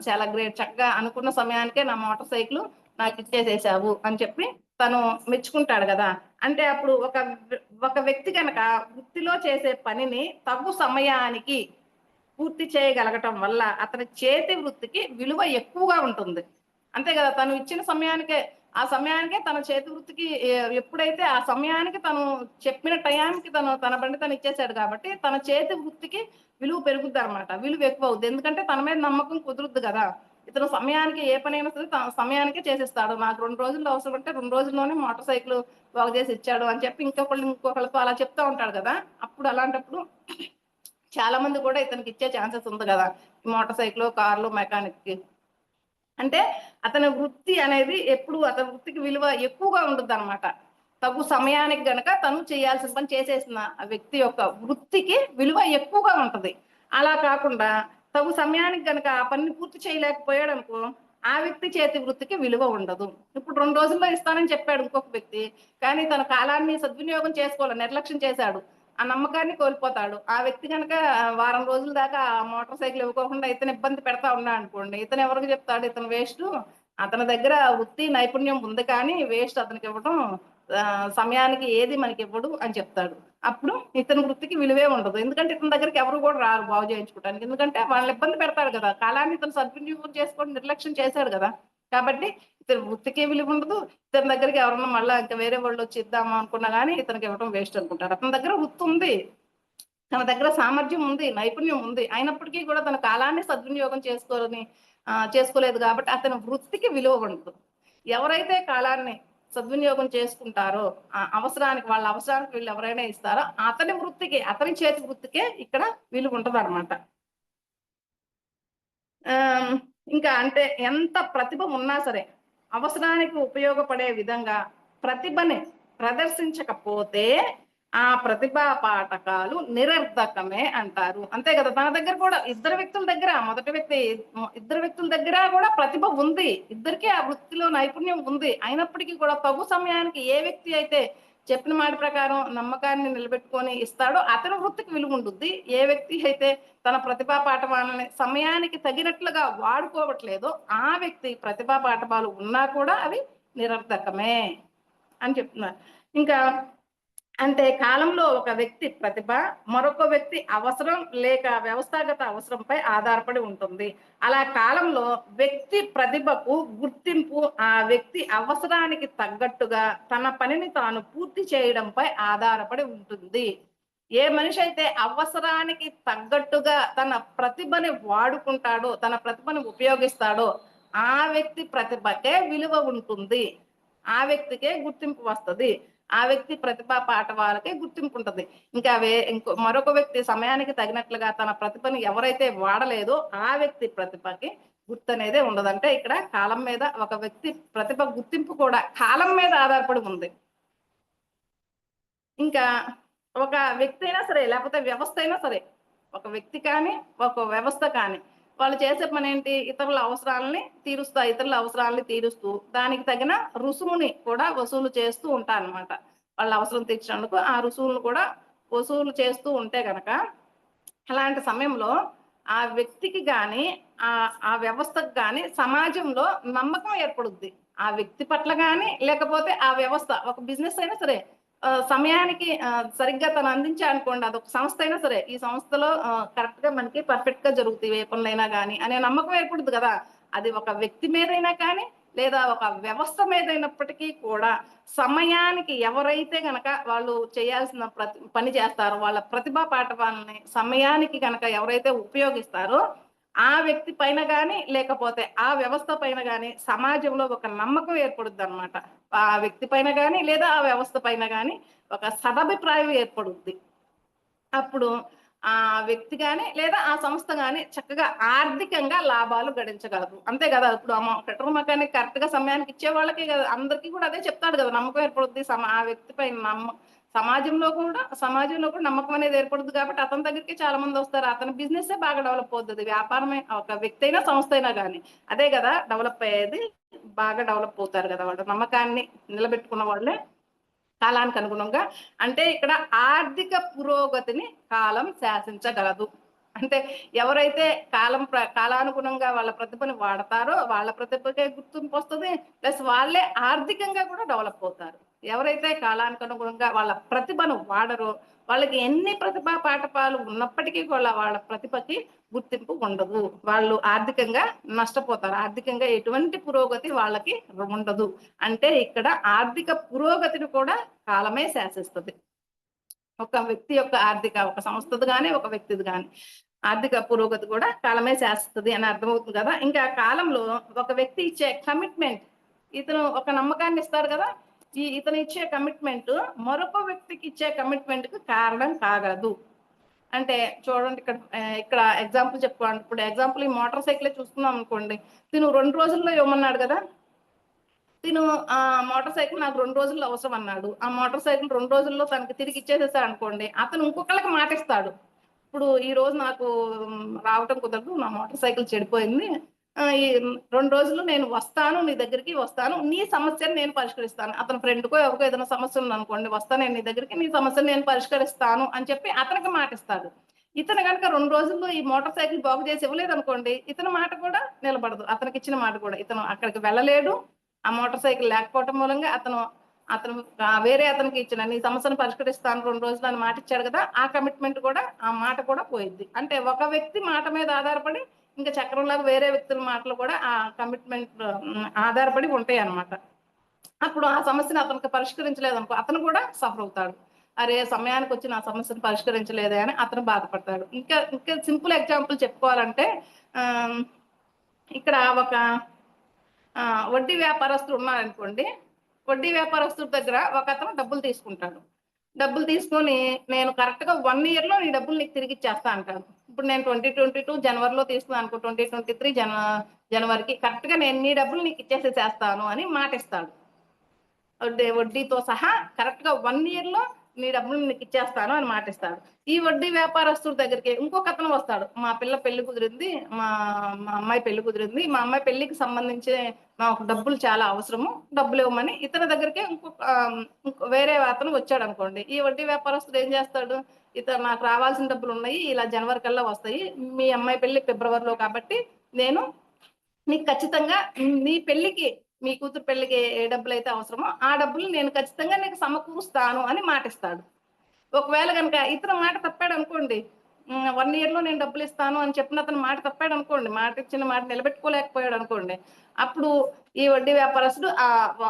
చాలా గ్రేట్. చక్కగా అనుకున్న సమయానికే నా మోటార్ సైకిల్ నాకిచ్చేసేసావు అని చెప్పి తను మెచ్చుకుంటాడు గదా! అంటే అప్పుడు ఒక వ్యక్తి గనక వృత్తిలో చేసే పనిని తగు సమయానికి పూర్తి చేయగలగటం వల్ల అతని చేతి వృత్తికి విలువ ఎక్కువగా ఉంటుంది. అంతే గదా! తను ఇచ్చిన సమయానికే, ఆ సమయానికే తన చేతి వృత్తికి ఎప్పుడైతే ఆ సమయానికి తను చెప్పిన టయానికి తన బండి తను ఇచ్చేసాడు కాబట్టి, తన చేతి వృత్తికి విలువ పెరుగుద్దనమాట. విలువ ఎక్కువవుద్ది. ఎందుకంటే తన మీద నమ్మకం కుదురుద్ది గదా! ఇతను సమయానికి ఏ పనైనా సరే సమయానికే చేసేస్తాడు. నాకు 2 రోజుల్లో అవసరం అంటే 2 రోజుల్లోనే మోటార్ సైకిల్ బాగు చేసి ఇచ్చాడు అని చెప్పి ఇంకొకళ్ళతో అలా చెప్తా ఉంటాడు కదా. అప్పుడు అలాంటప్పుడు చాలా మంది కూడా ఇతనికి ఇచ్చే ఛాన్సెస్ ఉంది కదా, మోటార్ సైకిల్, కార్లు, మెకానిక్ కి. అంటే అతని వృత్తి అనేది ఎప్పుడు అతని వృత్తికి విలువ ఎక్కువగా ఉంటుంది అనమాట. తగు సమయానికి గనక తను చేయాల్సిన పని చేసేసిన ఆ వ్యక్తి యొక్క వృత్తికి విలువ ఎక్కువగా ఉంటది. అలా కాకుండా తగు సమయానికి గనక ఆ పనిని పూర్తి చేయలేకపోయాడు అనుకో, ఆ వ్యక్తి చేతి వృత్తికి విలువ ఉండదు. ఇప్పుడు 2 రోజుల్లో ఇస్తానని చెప్పాడు ఇంకొక వ్యక్తి, కానీ తన కాలాన్ని సద్వినియోగం చేసుకోవాలి, నిర్లక్ష్యం చేశాడు. ఆ నమ్మకాన్ని కోల్పోతాడు. ఆ వ్యక్తి కనుక వారం రోజుల దాకా ఆ మోటార్ సైకిల్ ఇవ్వకోకుండా ఇతను ఇబ్బంది పెడతా ఉన్నాడు అనుకోండి, ఇతను ఎవరికి చెప్తాడు? ఇతను వేస్ట్. అతని దగ్గర వృత్తి నైపుణ్యం ఉంది కానీ వేస్ట్ అతనికి ఇవ్వడం, సమయానికి ఏది మనకి ఇవ్వడు అని చెప్తాడు. అప్పుడు ఇతని వృత్తికి విలువే ఉండదు. ఎందుకంటే ఇతని దగ్గరికి ఎవరు కూడా రారు బాగు చేయించుకోవడానికి. ఎందుకంటే వాళ్ళని ఇబ్బంది పెడతాడు కదా, కాలాన్ని ఇతను సద్వినియోగం చేసుకోవడం నిర్లక్ష్యం చేశాడు కదా. కాబట్టి ఇతని వృత్తికి విలువ ఉండదు. ఇతని దగ్గరికి ఎవరన్నా మళ్ళీ ఇంకా వేరే వాళ్ళు వచ్చి ఇద్దామా అనుకున్నా కానీ ఇతనికి ఇవ్వడం వేస్ట్ అనుకుంటారు. అతని దగ్గర వృత్తి ఉంది, తన దగ్గర సామర్థ్యం ఉంది, నైపుణ్యం ఉంది, అయినప్పటికీ కూడా తన కాలాన్ని సద్వినియోగం చేసుకోలేదు కాబట్టి అతని వృత్తికి విలువ ఉండదు. ఎవరైతే కాలాన్ని సద్వినియోగం చేసుకుంటారో, వాళ్ళ అవసరానికి వీళ్ళు ఎవరైనా ఇస్తారో అతని వృత్తికి, అతని చేతి వృత్తికే ఇక్కడ విలువ ఉంటది అనమాట. ఇంకా అంటే ఎంత ప్రతిభ ఉన్నా సరే అవసరానికి ఉపయోగపడే విధంగా ప్రతిభని ప్రదర్శించకపోతే ఆ ప్రతిభా పాఠకాలు నిరర్ధకమే అంటారు. అంతే కదా. తన దగ్గర కూడా ఇద్దరు వ్యక్తుల దగ్గర, ఇద్దరు వ్యక్తుల దగ్గర కూడా ప్రతిభ ఉంది, ఇద్దరికీ ఆ వృత్తిలో నైపుణ్యం ఉంది. అయినప్పటికీ కూడా తగు సమయానికి ఏ వ్యక్తి అయితే చెప్పిన మాట ప్రకారం నమ్మకాన్ని నిలబెట్టుకొని ఇస్తాడో అతని వృత్తికి విలువ ఉంటుంది. ఏ వ్యక్తి అయితే తన ప్రతిభా పాఠవాలని సమయానికి తగినట్లుగా వాడుకోవట్లేదో ఆ వ్యక్తి ప్రతిభా పాఠవాలు ఉన్నా కూడా అవి నిరర్థకమే అని చెప్తున్నారు. ఇంకా అంటే కాలంలో ఒక వ్యక్తి ప్రతిభ మరొక వ్యక్తి అవసరం లేక వ్యవస్థాగత అవసరంపై ఆధారపడి ఉంటుంది. అలా కాలంలో వ్యక్తి ప్రతిభకు గుర్తింపు ఆ వ్యక్తి అవసరానికి తగ్గట్టుగా తన పనిని తాను పూర్తి చేయడంపై ఆధారపడి ఉంటుంది. ఏ మనిషి అయితే అవసరానికి తగ్గట్టుగా తన ప్రతిభని వాడుకుంటాడో, తన ప్రతిభని ఉపయోగిస్తాడో ఆ వ్యక్తి ప్రతిభకే విలువ ఉంటుంది, ఆ వ్యక్తికే గుర్తింపు వస్తుంది, ఆ వ్యక్తి ప్రతిభా పాఠవాలకే గుర్తింపు ఉంటుంది. ఇంకా మరొక వ్యక్తి సమయానికి తగినట్లుగా తన ప్రతిభని ఎవరైతే వాడలేదో ఆ వ్యక్తి ప్రతిభకి గుర్తు అనేది ఉండదు. అంటే ఇక్కడ కాలం మీద ఒక వ్యక్తి ప్రతిభ గుర్తింపు కూడా కాలం మీద ఆధారపడి ఉంది. ఇంకా ఒక వ్యక్తి అయినా సరే లేకపోతే వ్యవస్థ అయినా సరే, ఒక వ్యక్తి కానీ ఒక వ్యవస్థ కానీ వాళ్ళు చేసే పని ఏంటి? ఇతరుల అవసరాలని తీరుస్తూ దానికి తగిన రుసుముని కూడా వసూలు చేస్తూ ఉంటారన్నమాట. వాళ్ళ అవసరం తీర్చినందుకు ఆ రుసుములు కూడా వసూలు చేస్తూ ఉంటే గనక అలాంటి సమయంలో ఆ వ్యక్తికి కానీ ఆ వ్యవస్థకు కానీ సమాజంలో నమ్మకం ఏర్పడుద్ది. ఆ వ్యక్తి పట్ల కానీ లేకపోతే ఆ వ్యవస్థ, ఒక బిజినెస్ అయినా సరే సమయానికి సరిగ్గా తను అందించాలనుకోండి, అదొక సంస్థ అయినా సరే ఈ సంస్థలో కరెక్ట్ గా మనకి పర్ఫెక్ట్ గా జరుగుతాయి ఏ పనులైనా కానీ అనే నమ్మకం ఏర్పడుతుంది కదా. అది ఒక వ్యక్తి మీదైనా కానీ లేదా ఒక వ్యవస్థ మీదైనప్పటికీ కూడా సమయానికి ఎవరైతే గనక వాళ్ళు చేయాల్సిన పని చేస్తారో, వాళ్ళ ప్రతిభా పాఠవాలని సమయానికి గనక ఎవరైతే ఉపయోగిస్తారో ఆ వ్యక్తి పైన కానీ లేకపోతే ఆ వ్యవస్థ పైన కానీ సమాజంలో ఒక నమ్మకం ఏర్పడుద్ది అనమాట. ఆ వ్యక్తి పైన కానీ లేదా ఆ వ్యవస్థ పైన కానీ ఒక సదభిప్రాయం ఏర్పడుద్ది. అప్పుడు ఆ వ్యక్తి కానీ లేదా ఆ సంస్థ కానీ చక్కగా ఆర్థికంగా లాభాలు గడించగలదు. అంతే కదా. ఇప్పుడు పెట్రోల్ మెకానిక్ కరెక్ట్ గా సమయానికి ఇచ్చే వాళ్ళకి అందరికీ కూడా అదే చెప్తాడు కదా, నమ్మకం ఏర్పడుద్ది. ఆ వ్యక్తి పైన సమాజంలో కూడా నమ్మకం అనేది ఏర్పడుతుంది. కాబట్టి అతని దగ్గరికి చాలా మంది వస్తారు. అతని బిజినెస్ బాగా డెవలప్ అవుతుంది. వ్యాపారమే ఒక వ్యక్తి అయినా సంస్థ అయినా కానీ అదే కదా డెవలప్ అయ్యేది. బాగా డెవలప్ అవుతారు కదా వాళ్ళు, నమ్మకాన్ని నిలబెట్టుకున్న వాళ్ళే కాలానికి అనుగుణంగా. అంటే ఇక్కడ ఆర్థిక పురోగతిని కాలం శాసించగలదు. అంటే ఎవరైతే కాలానుగుణంగా వాళ్ళ ప్రతిభని వాడతారో వాళ్ళ ప్రతిభకే గుర్తింపు వస్తుంది, ప్లస్ వాళ్ళే ఆర్థికంగా కూడా డెవలప్ అవుతారు. ఎవరైతే కాలానికి అనుగుణంగా వాళ్ళ ప్రతిభను వాడరో వాళ్ళకి ఎన్ని ప్రతిభా పాఠపాలు ఉన్నప్పటికీ కూడా వాళ్ళ ప్రతిభకి గుర్తింపు ఉండదు. వాళ్ళు ఆర్థికంగా నష్టపోతారు, ఆర్థికంగా ఎటువంటి పురోగతి వాళ్ళకి ఉండదు. అంటే ఇక్కడ ఆర్థిక పురోగతిని కూడా కాలమే శాసిస్తుంది. ఒక వ్యక్తి యొక్క ఒక సంస్థది కానీ ఒక వ్యక్తిది కానీ. ఆర్థిక పురోగతి కూడా కాలమే శాసిస్తుంది అని అర్థమవుతుంది కదా. ఇంకా కాలంలో ఒక వ్యక్తి ఇచ్చే కమిట్మెంట్, ఇతను ఒక నమ్మకాన్ని ఇస్తాడు కదా, ఇతను ఇచ్చే కమిట్మెంట్ మరొక వ్యక్తికి ఇచ్చే కమిట్మెంట్ కు కారణం కాగలదు. అంటే చూడండి, ఇక్కడ ఎగ్జాంపుల్ చెప్పుకోండి. ఇప్పుడు ఎగ్జాంపుల్ ఈ మోటార్ సైకిల్ చూసుకున్నాం అనుకోండి. తిను 2 రోజుల్లో ఇవ్వమన్నాడు కదా. తిను ఆ మోటార్ సైకిల్ నాకు 2 రోజుల్లో అవసరం అన్నాడు. ఆ మోటార్ సైకిల్ 2 రోజుల్లో తనకి తిరిగి ఇచ్చేసేసాడు అనుకోండి. అతను ఇంకొకళ్ళకి మాటిస్తాడు. ఇప్పుడు ఈ రోజు నాకు రావటం కుదరదు, నా మోటార్ సైకిల్ చెడిపోయింది. ఈ 2 రోజుల్లో నేను వస్తాను, నీ దగ్గరికి వస్తాను, నీ సమస్యను నేను పరిష్కరిస్తాను. అతని ఫ్రెండ్‌కో ఎవరికో ఏదైనా సమస్య ఉందనుకోండి, వస్తాను నేను నీ దగ్గరికి, నీ సమస్యను నేను పరిష్కరిస్తాను అని చెప్పి అతనికి మాటిస్తాడు. ఇతను గనుక 2 రోజుల్లో ఈ మోటార్ సైకిల్ బాగు చేసి ఇవ్వలేదనుకోండి, ఇతని మాట కూడా నిలబడదు. అతనికి ఇచ్చిన మాట కూడా. ఇతను అక్కడికి వెళ్ళలేడు. ఆ మోటార్ సైకిల్ లేకపోవటం మూలంగా అతను అతను వేరే అతనికి ఇచ్చిన నీ సమస్యను పరిష్కరిస్తాను 2 రోజులు అని మాట ఇచ్చాడు కదా, ఆ కమిట్మెంట్ కూడా, ఆ మాట కూడా పోయిద్ది. అంటే ఒక వ్యక్తి మాట మీద ఆధారపడి ఇంకా చక్రంలాగా వేరే వ్యక్తుల మాటలు కూడా ఆ కమిట్మెంట్ ఆధారపడి ఉంటాయి అన్నమాట. అప్పుడు ఆ సమస్యను అతనికి పరిష్కరించలేదనుకో, అతను కూడా సఫర్ అవుతాడు. అరే, సమయానికి వచ్చి నా సమస్యను పరిష్కరించలేదే అని అతను బాధపడతాడు. ఇంకా ఇంకా సింపుల్ ఎగ్జాంపుల్ చెప్పుకోవాలంటే, ఇక్కడ ఒక వడ్డీ వ్యాపారస్తులు ఉన్నారనుకోండి. వడ్డీ వ్యాపారస్తుడి దగ్గర ఒక అతను డబ్బులు తీసుకుంటాడు. డబ్బులు తీసుకొని, నేను కరెక్ట్ గా 1 ఇయర్ లో నీ డబ్బులు నీకు తిరిగి ఇచ్చేస్తా అంటాడు. ఇప్పుడు నేను 2022 జనవరిలో తీసుకున్నాను అనుకో, 2023 జనవరికి కరెక్ట్ గా నేను నీ డబ్బులు నీకు ఇచ్చేసేస్తాను అని మాటిస్తాడు. వడ్డీతో సహా కరెక్ట్ గా 1 ఇయర్ లో నీ డబ్బులు నీకు ఇచ్చేస్తాను అని మాటిస్తాడు. ఈ వడ్డీ వ్యాపారస్తుడి దగ్గరికి ఇంకొక అతను వస్తాడు. మా పిల్ల పెళ్లి కుదిరింది, మా మా అమ్మాయి పెళ్లి కుదిరింది, మా అమ్మాయి పెళ్లికి సంబంధించి నాకు డబ్బులు చాలా అవసరము, డబ్బులు ఇవ్వమని ఇతని దగ్గరికి వేరే అతను వచ్చాడు అనుకోండి. ఈ వడ్డీ వ్యాపారస్తుడు ఏం చేస్తాడు, ఇతను నాకు రావాల్సిన డబ్బులు ఉన్నాయి, ఇలా జనవరి కల్లా వస్తాయి, మీ అమ్మాయి పెళ్లి ఫిబ్రవరిలో కాబట్టి నేను నీకు ఖచ్చితంగా నీ పెళ్లికి, మీ కూతురు పెళ్లికి ఏ డబ్బులు అయితే అవసరమో ఆ డబ్బులు నేను ఖచ్చితంగా నీకు సమకూరుస్తాను అని మాటిస్తాడు. ఒకవేళ కనుక ఇతను మాట తప్పాడు అనుకోండి, 1 ఇయర్ లో నేను డబ్బులు ఇస్తాను అని చెప్పిన అతను మాట తప్పాడు అనుకోండి, మాట ఇచ్చిన మాట నిలబెట్టుకోలేకపోయాడు అనుకోండి, అప్పుడు ఈ వడ్డీ వ్యాపారస్తుడు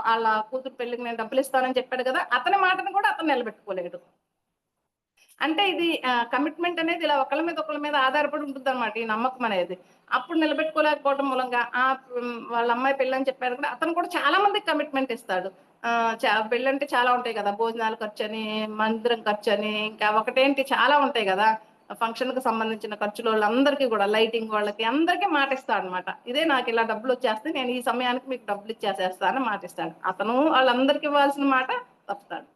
వాళ్ళ కూతురు పెళ్లికి నేను డబ్బులు ఇస్తానని చెప్పాడు కదా, అతని మాటను కూడా అతను నిలబెట్టుకోలేడు. అంటే ఇది కమిట్మెంట్ అనేది ఇలా ఒకళ్ళ మీద ఆధారపడి ఉంటుంది అనమాట, ఈ నమ్మకం అనేది. అప్పుడు నిలబెట్టుకోలేకపోవడం మూలంగా వాళ్ళ అమ్మాయి పెళ్ళి అని చెప్పారు కూడా, అతను కూడా చాలా మందికి కమిట్మెంట్ ఇస్తాడు. పెళ్ళి అంటే చాలా ఉంటాయి కదా, భోజనాల ఖర్చు అని, మందిరం ఖర్చు అని, ఇంకా ఒకటేంటి చాలా ఉంటాయి కదా, ఫంక్షన్ కు సంబంధించిన ఖర్చులు వాళ్ళందరికీ కూడా, లైటింగ్ వాళ్ళకి అందరికీ మాటిస్తాడు అనమాట. ఇదే నాకు ఇలా డబ్బులు వచ్చేస్తే నేను ఈ సమయానికి మీకు డబ్బులు ఇచ్చేసేస్తానని మాటిస్తాడు. అతను వాళ్ళందరికి ఇవ్వాల్సిన మాట తప్పుతాడు,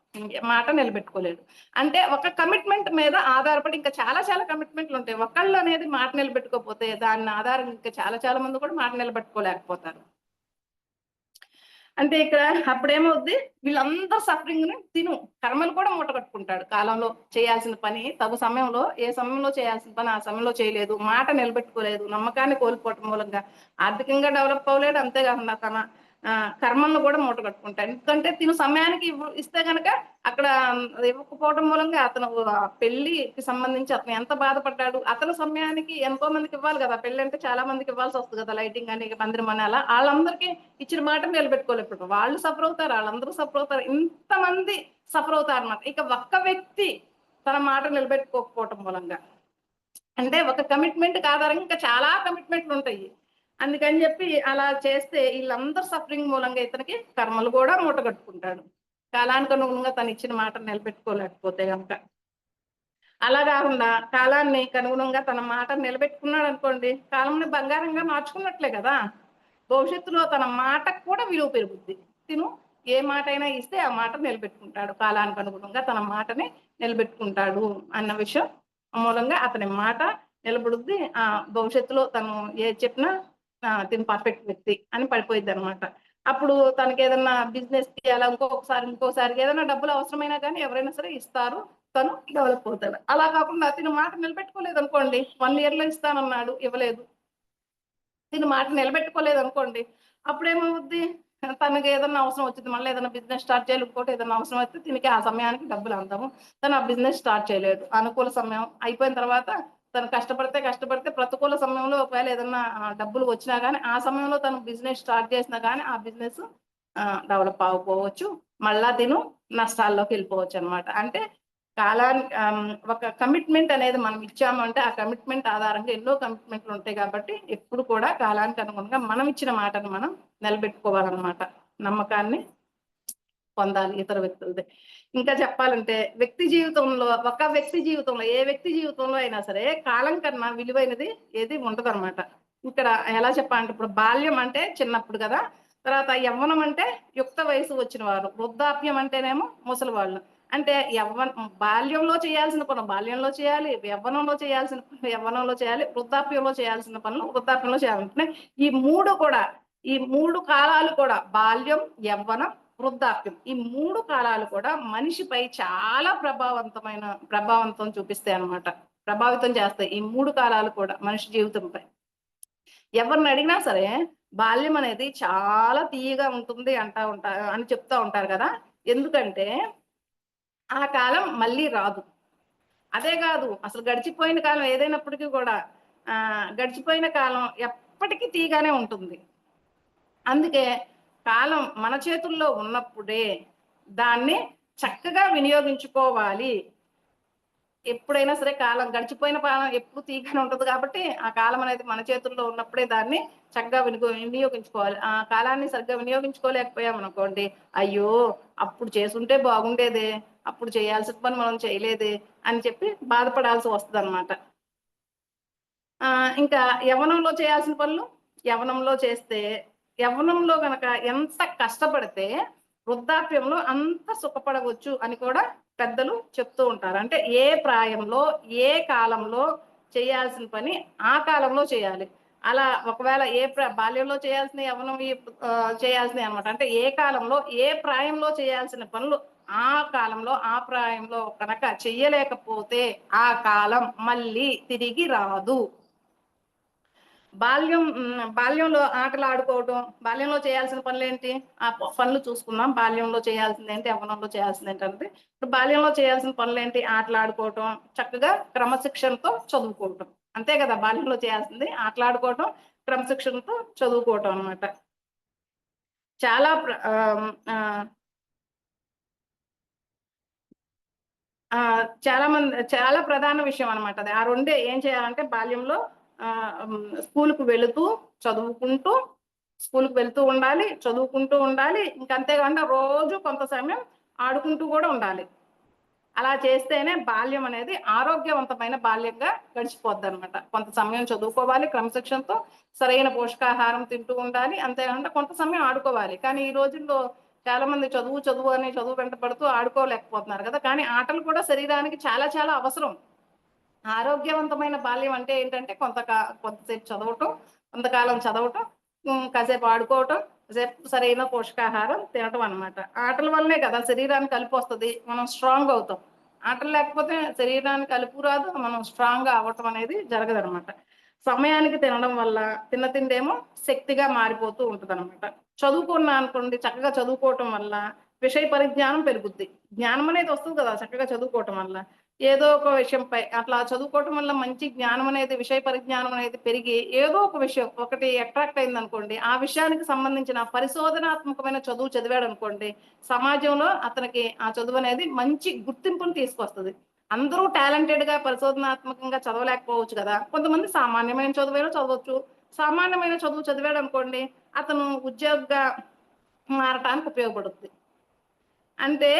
మాట నిలబెట్టుకోలేడు. అంటే ఒక కమిట్మెంట్ మీద ఆధారపడి ఇంకా చాలా చాలా కమిట్మెంట్లు ఉంటాయి. ఒకళ్ళు అనేది మాట నిలబెట్టుకోకపోతే దాన్ని ఆధారం ఇంకా చాలా చాలా మంది కూడా మాట నిలబెట్టుకోలేకపోతారు. అంటే ఇక్కడ అప్పుడేమవుద్ది, వీళ్ళందరూ సఫరింగ్ ని తిను కర్మలు కూడా మూట కట్టుకుంటాడు. కాలంలో చేయాల్సిన పని తగు సమయంలో, ఏ సమయంలో చేయాల్సిన పని ఆ సమయంలో చేయలేదు, మాట నిలబెట్టుకోలేదు, నమ్మకాన్ని కోల్పోవటం మూలంగా ఆర్థికంగా డెవలప్ అవ్వలేడు. అంతేకాకుండా తన కర్మలను కూడా మూట కట్టుకుంటాడు. ఎందుకంటే తిను సమయానికి ఇస్తే గనక అక్కడ ఇవ్వకపోవడం మూలంగా అతను పెళ్లికి సంబంధించి అతను ఎంత బాధపడ్డాడు. అతను సమయానికి ఎంతో మందికి ఇవ్వాలి కదా, పెళ్లి అంటే చాలా మందికి ఇవ్వాల్సి వస్తుంది కదా, లైటింగ్ అని, మందిరం అని, అలా వాళ్ళందరికీ ఇచ్చిన మాట నిలబెట్టుకోలేకపోతే వాళ్ళు సఫర్ అవుతారు, వాళ్ళందరూ సఫర్ అవుతారు, ఇంతమంది సఫర్ అవుతారు అన్నమాట. ఇక ఒక్క వ్యక్తి తన మాట నిలబెట్టుకోకపోవటం మూలంగా, అంటే ఒక కమిట్మెంట్ ఆధారంగా ఇంకా చాలా కమిట్మెంట్లు ఉంటాయి. అందుకని చెప్పి అలా చేస్తే వీళ్ళందరూ సఫరింగ్ మూలంగా ఇతనికి కర్మలు కూడా మూట కట్టుకుంటాడు, కాలానికి అనుగుణంగా తను ఇచ్చిన మాట నిలబెట్టుకోలేకపోతే కనుక. అలా కాకుండా కాలానికి అనుగుణంగా తన మాట నిలబెట్టుకున్నాడు అనుకోండి, కాలంని బంగారంగా మార్చుకున్నట్లే కదా. భవిష్యత్తులో తన మాటకు కూడా విలువ పెరుగుద్ది. తిను ఏ మాట అయినా ఇస్తే ఆ మాట నిలబెట్టుకుంటాడు, కాలానికి అనుగుణంగా తన మాటని నిలబెట్టుకుంటాడు అన్న విషయం మూలంగా అతని మాట నిలబడుద్ది. భవిష్యత్తులో తను ఏది చెప్పినా తిను పర్ఫెక్ట్ వ్యక్తి అని పడిపోయిద్ది అనమాట. అప్పుడు తనకి ఏదన్నా బిజినెస్ కి అలా ఇంకోసారి ఏదైనా డబ్బులు అవసరమైనా కానీ ఎవరైనా సరే ఇస్తారు, తను డెవలప్ అవుతాడు. అలా కాకుండా తిను మాట నిలబెట్టుకోలేదు అనుకోండి, 1 ఇయర్ లో ఇస్తానన్నాడు, ఇవ్వలేదు, తిను మాట నిలబెట్టుకోలేదు అనుకోండి, అప్పుడేమవుద్ది, తనకి ఏదన్నా అవసరం వచ్చింది, మళ్ళీ ఏదైనా బిజినెస్ స్టార్ట్ చేయాలి, ఇంకోటి ఏదైనా అవసరం వస్తే తినకి ఆ సమయానికి డబ్బులు అందాము, తను ఆ బిజినెస్ స్టార్ట్ చేయలేడు. అనుకూల సమయం అయిపోయిన తర్వాత తను కష్టపడితే ప్రతికూల సమయంలో ఒకవేళ ఏదన్నా డబ్బులు వచ్చినా కానీ ఆ సమయంలో తను బిజినెస్ స్టార్ట్ చేసినా కానీ ఆ బిజినెస్ డెవలప్ అవ్వకపోవచ్చు, మళ్ళా తిను నష్టాల్లోకి వెళ్ళిపోవచ్చు అనమాట. అంటే కాలాన్ని ఒక కమిట్మెంట్ అనేది మనం ఇచ్చామంటే ఆ కమిట్మెంట్ ఆధారంగా ఎన్నో కమిట్మెంట్లు ఉంటాయి కాబట్టి ఎప్పుడు కూడా కాలానికి అనుగుణంగా మనం ఇచ్చిన మాటను మనం నిలబెట్టుకోవాలన్నమాట. నమ్మకాన్ని పొందాలి ఇతర వ్యక్తులది. ఇంకా చెప్పాలంటే వ్యక్తి జీవితంలో ఒక వ్యక్తి జీవితంలో ఏ వ్యక్తి జీవితంలో అయినా సరే కాలం కన్నా విలువైనది ఏది ఉండదనమాట. ఇక్కడ ఎలా చెప్పాలంటే ఇప్పుడు బాల్యం అంటే చిన్నప్పుడు కదా! తర్వాత యవ్వనం అంటే యుక్త వయసు వచ్చిన వారు. వృద్ధాప్యం అంటేనేమో ముసలివాళ్ళు. అంటే బాల్యంలో చేయాల్సిన పనులు బాల్యంలో చేయాలి. యవ్వనంలో చేయాల్సిన పనులు యవ్వనంలో చేయాలి. వృద్ధాప్యంలో చేయాల్సిన పనులు వృద్ధాప్యంలో చేయాలి. అంటే ఈ 3 కూడా ఈ 3 కాలాలు కూడా బాల్యం, యవ్వనం, వృద్ధాప్యం ఈ 3 కాలాలు కూడా మనిషిపై చాలా ప్రభావంతం చూపిస్తాయి అన్నమాట. ప్రభావితం చేస్తాయి. ఈ 3 కాలాలు కూడా మనిషి జీవితంపై. ఎవరిని అడిగినా సరే బాల్యం అనేది చాలా తీయగా ఉంటుంది అని చెప్తా ఉంటారు కదా! ఎందుకంటే ఆ కాలం మళ్ళీ రాదు. అదే కాదు అసలు గడిచిపోయిన కాలం ఏదైనప్పటికీ కూడా గడిచిపోయిన కాలం ఎప్పటికీ తీయగానే ఉంటుంది. అందుకే కాలం మన చేతుల్లో ఉన్నప్పుడే దాన్ని చక్కగా వినియోగించుకోవాలి. ఎప్పుడైనా సరే కాలం గడిచిపోయిన కాలం ఎప్పుడు తీయగానే ఉంటది కాబట్టి, ఆ కాలం అనేది మన చేతుల్లో ఉన్నప్పుడే దాన్ని చక్కగా వినియోగించుకోవాలి. ఆ కాలాన్ని సరిగ్గా వినియోగించుకోలేకపోయామనుకోండి, అయ్యో! అప్పుడు చేసుంటే బాగుండేదే, అప్పుడు చేయాల్సిన పని మనం చేయలేదే అని చెప్పి బాధపడాల్సి వస్తదనమాట. ఇంకా యవ్వనంలో చేయాల్సిన పనులు యవ్వనంలో చేస్తే, యవ్వనంలో గనక ఎంత కష్టపడితే, వృద్ధాప్యంలో అంత సుఖపడవచ్చు అని కూడా పెద్దలు చెప్తూ ఉంటారు. అంటే ఏ ప్రాయంలో, ఏ కాలంలో చేయాల్సిన పని ఆ కాలంలో చేయాలి. అలా ఒకవేళ బాల్యంలో చేయాల్సినయి చేయాల్సినయి అనమాట. అంటే ఏ కాలంలో, ఏ ప్రాయంలో చేయాల్సిన పనులు ఆ కాలంలో, ఆ ప్రాయంలో కనుక చెయ్యలేకపోతే ఆ కాలం మళ్ళీ తిరిగి రాదు. బాల్యంలో ఆటలాడుకోవటం, బాల్యంలో చేయాల్సిన పనులేంటి? ఆ పనులు చూసుకుందాం. బాల్యంలో చేయాల్సిందేంటి? యవ్వనంలో చేయాల్సిందేంటంటే, ఇప్పుడు బాల్యంలో చేయాల్సిన పనులేంటి? ఆటలాడుకోవటం, చక్కగా క్రమశిక్షణతో చదువుకోవటం. అంతే కదా! బాల్యంలో చేయాల్సింది ఆటలాడుకోవటం, క్రమశిక్షణతో చదువుకోవటం అన్నమాట. చాలా ప్ర ఆహ్, ఆహ్, చాలా ప్రధాన విషయం అన్నమాట అది. ఆ రెండే ఏం చేయాలంటే బాల్యంలో స్కూలుకు వెళుతూ, చదువుకుంటూ స్కూలుకి వెళ్తూ ఉండాలి, చదువుకుంటూ ఉండాలి. అంతేకాకుండా రోజు కొంత సమయం ఆడుకుంటూ గూడా ఉండాలి. అలా చేస్తేనే బాల్యం అనేది ఆరోగ్యవంతమైన బాల్యంగా గడిచిపోద్దనమాట. కొంత సమయం చదువుకోవాలి క్రమశిక్షణతో, సరైన పోషకాహారం తింటూ ఉండాలి. అంతేకాకుండా కొంత సమయం ఆడుకోవాలి. కానీ ఈ రోజుల్లో చాలా మంది చదువు, చదువు అని చదువు వెంట పడుతూ ఆడుకోలేకపోతున్నారు గదా! కానీ ఆటలు కూడా శరీరానికి చాలా చాలా అవసరం. ఆరోగ్యవంతమైన బాల్యం అంటే ఏంటంటే కొంతసేపు చదవటం, కొంతకాలం చదవటం, కాసేపు ఆడుకోవటం, కాసేపు సరైన పోషకాహారం తినటం అన్నమాట. ఆటల వల్లనే కదా శరీరానికి కలిపొస్తది. మనం స్ట్రాంగ్ అవుతాం. ఆటలు లేకపోతే శరీరానికి అలుపు రాదు. మనం స్ట్రాంగ్‌గా అవ్వటం అనేది జరగదనమాట. సమయానికి తినడం వల్ల తిన్న తిండేమో శక్తిగా మారిపోతూ ఉంటదనమాట. చదువుకున్నా అనుకోండి చక్కగా చదువుకోవటం వల్ల విషయ పరిజ్ఞానం పెరుగుద్ది. జ్ఞానం అనేది వస్తది కదా! చక్కగా చదువుకోవటం వల్ల. ఏదో ఒక విషయంపై అట్లా చదువుకోవటం వల్ల మంచి జ్ఞానం అనేది, విషయ పరిజ్ఞానం అనేది పెరిగి, ఏదో ఒక విషయం ఒకటి అట్రాక్ట్ అయిందనుకోండి, ఆ విషయానికి సంబంధించిన పరిశోధనాత్మకమైన చదువు చదివాడనుకోండి, సమాజంలో అతనికి ఆ చదువనేది మంచి గుర్తింపుని తీసుకొస్తది. అందరూ టాలెంటెడ్‌గా, పరిశోధనాత్మకంగా చదవలేకపోవచ్చు గదా! కొంతమంది సామాన్యమైన చదువైనా చదవచ్చు. సామాన్యమైన చదువు చదివాడనుకోండి, అతను ఉద్యోగిగా మారటానికి ఉపయోగపడుద్ది. అంటే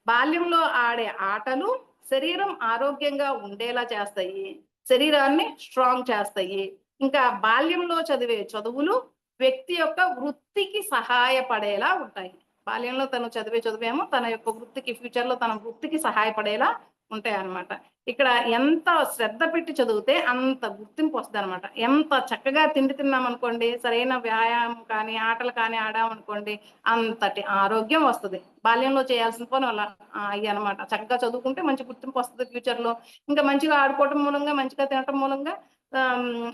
బాల్యంలో ఆడే ఆటలు శరీరం ఆరోగ్యంగా ఉండేలా చేస్తాయి. శరీరాన్ని స్ట్రాంగ్ చేస్తాయి. ఇంకా బాల్యంలో చదివే చదువులు వ్యక్తి యొక్క వృత్తికి సహాయపడేలా ఉంటాయి. బాల్యంలో తను చదివే చదువేమో తన యొక్క వృత్తికి ఫ్యూచర్‌లో తన వృత్తికి సహాయపడేలా ఉంటాయన్నమాట. ఇక్కడ ఎంత శ్రద్ధ పెట్టి చదివితే అంత గుర్తింపు వస్తదనమాట. ఎంత చక్కగా తిండి తిన్నామనుకోండి, సరైన వ్యాయామం కానీ, ఆటలు కానీ ఆడామనుకోండి, అంతటి ఆరోగ్యం వస్తది. బాల్యంలో చేయాల్సిన పనులు అయ్యనమాట. చక్కగా చదువుకుంటే మంచి గుర్తింపు వస్తది ఫ్యూచర్‌లో. ఇంకా మంచిగా ఆడుకోవటం మూలంగా, మంచిగా తినటం మూలంగా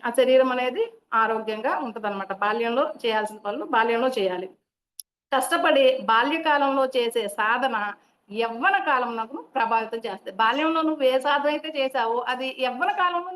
ఆ శరీరం అనేది ఆరోగ్యంగా ఉంటదనమాట. బాల్యంలో చేయాల్సిన పనులు బాల్యంలో చేయాలి. కష్టపడి బాల్యకాలంలో చేసే సాధన యవ్వన కాలంనకు ప్రభావితం చేస్తాయి. బాల్యంలో నువ్వు ఏ సాధన అయితే చేశావో అది యవ్వన కాలంలో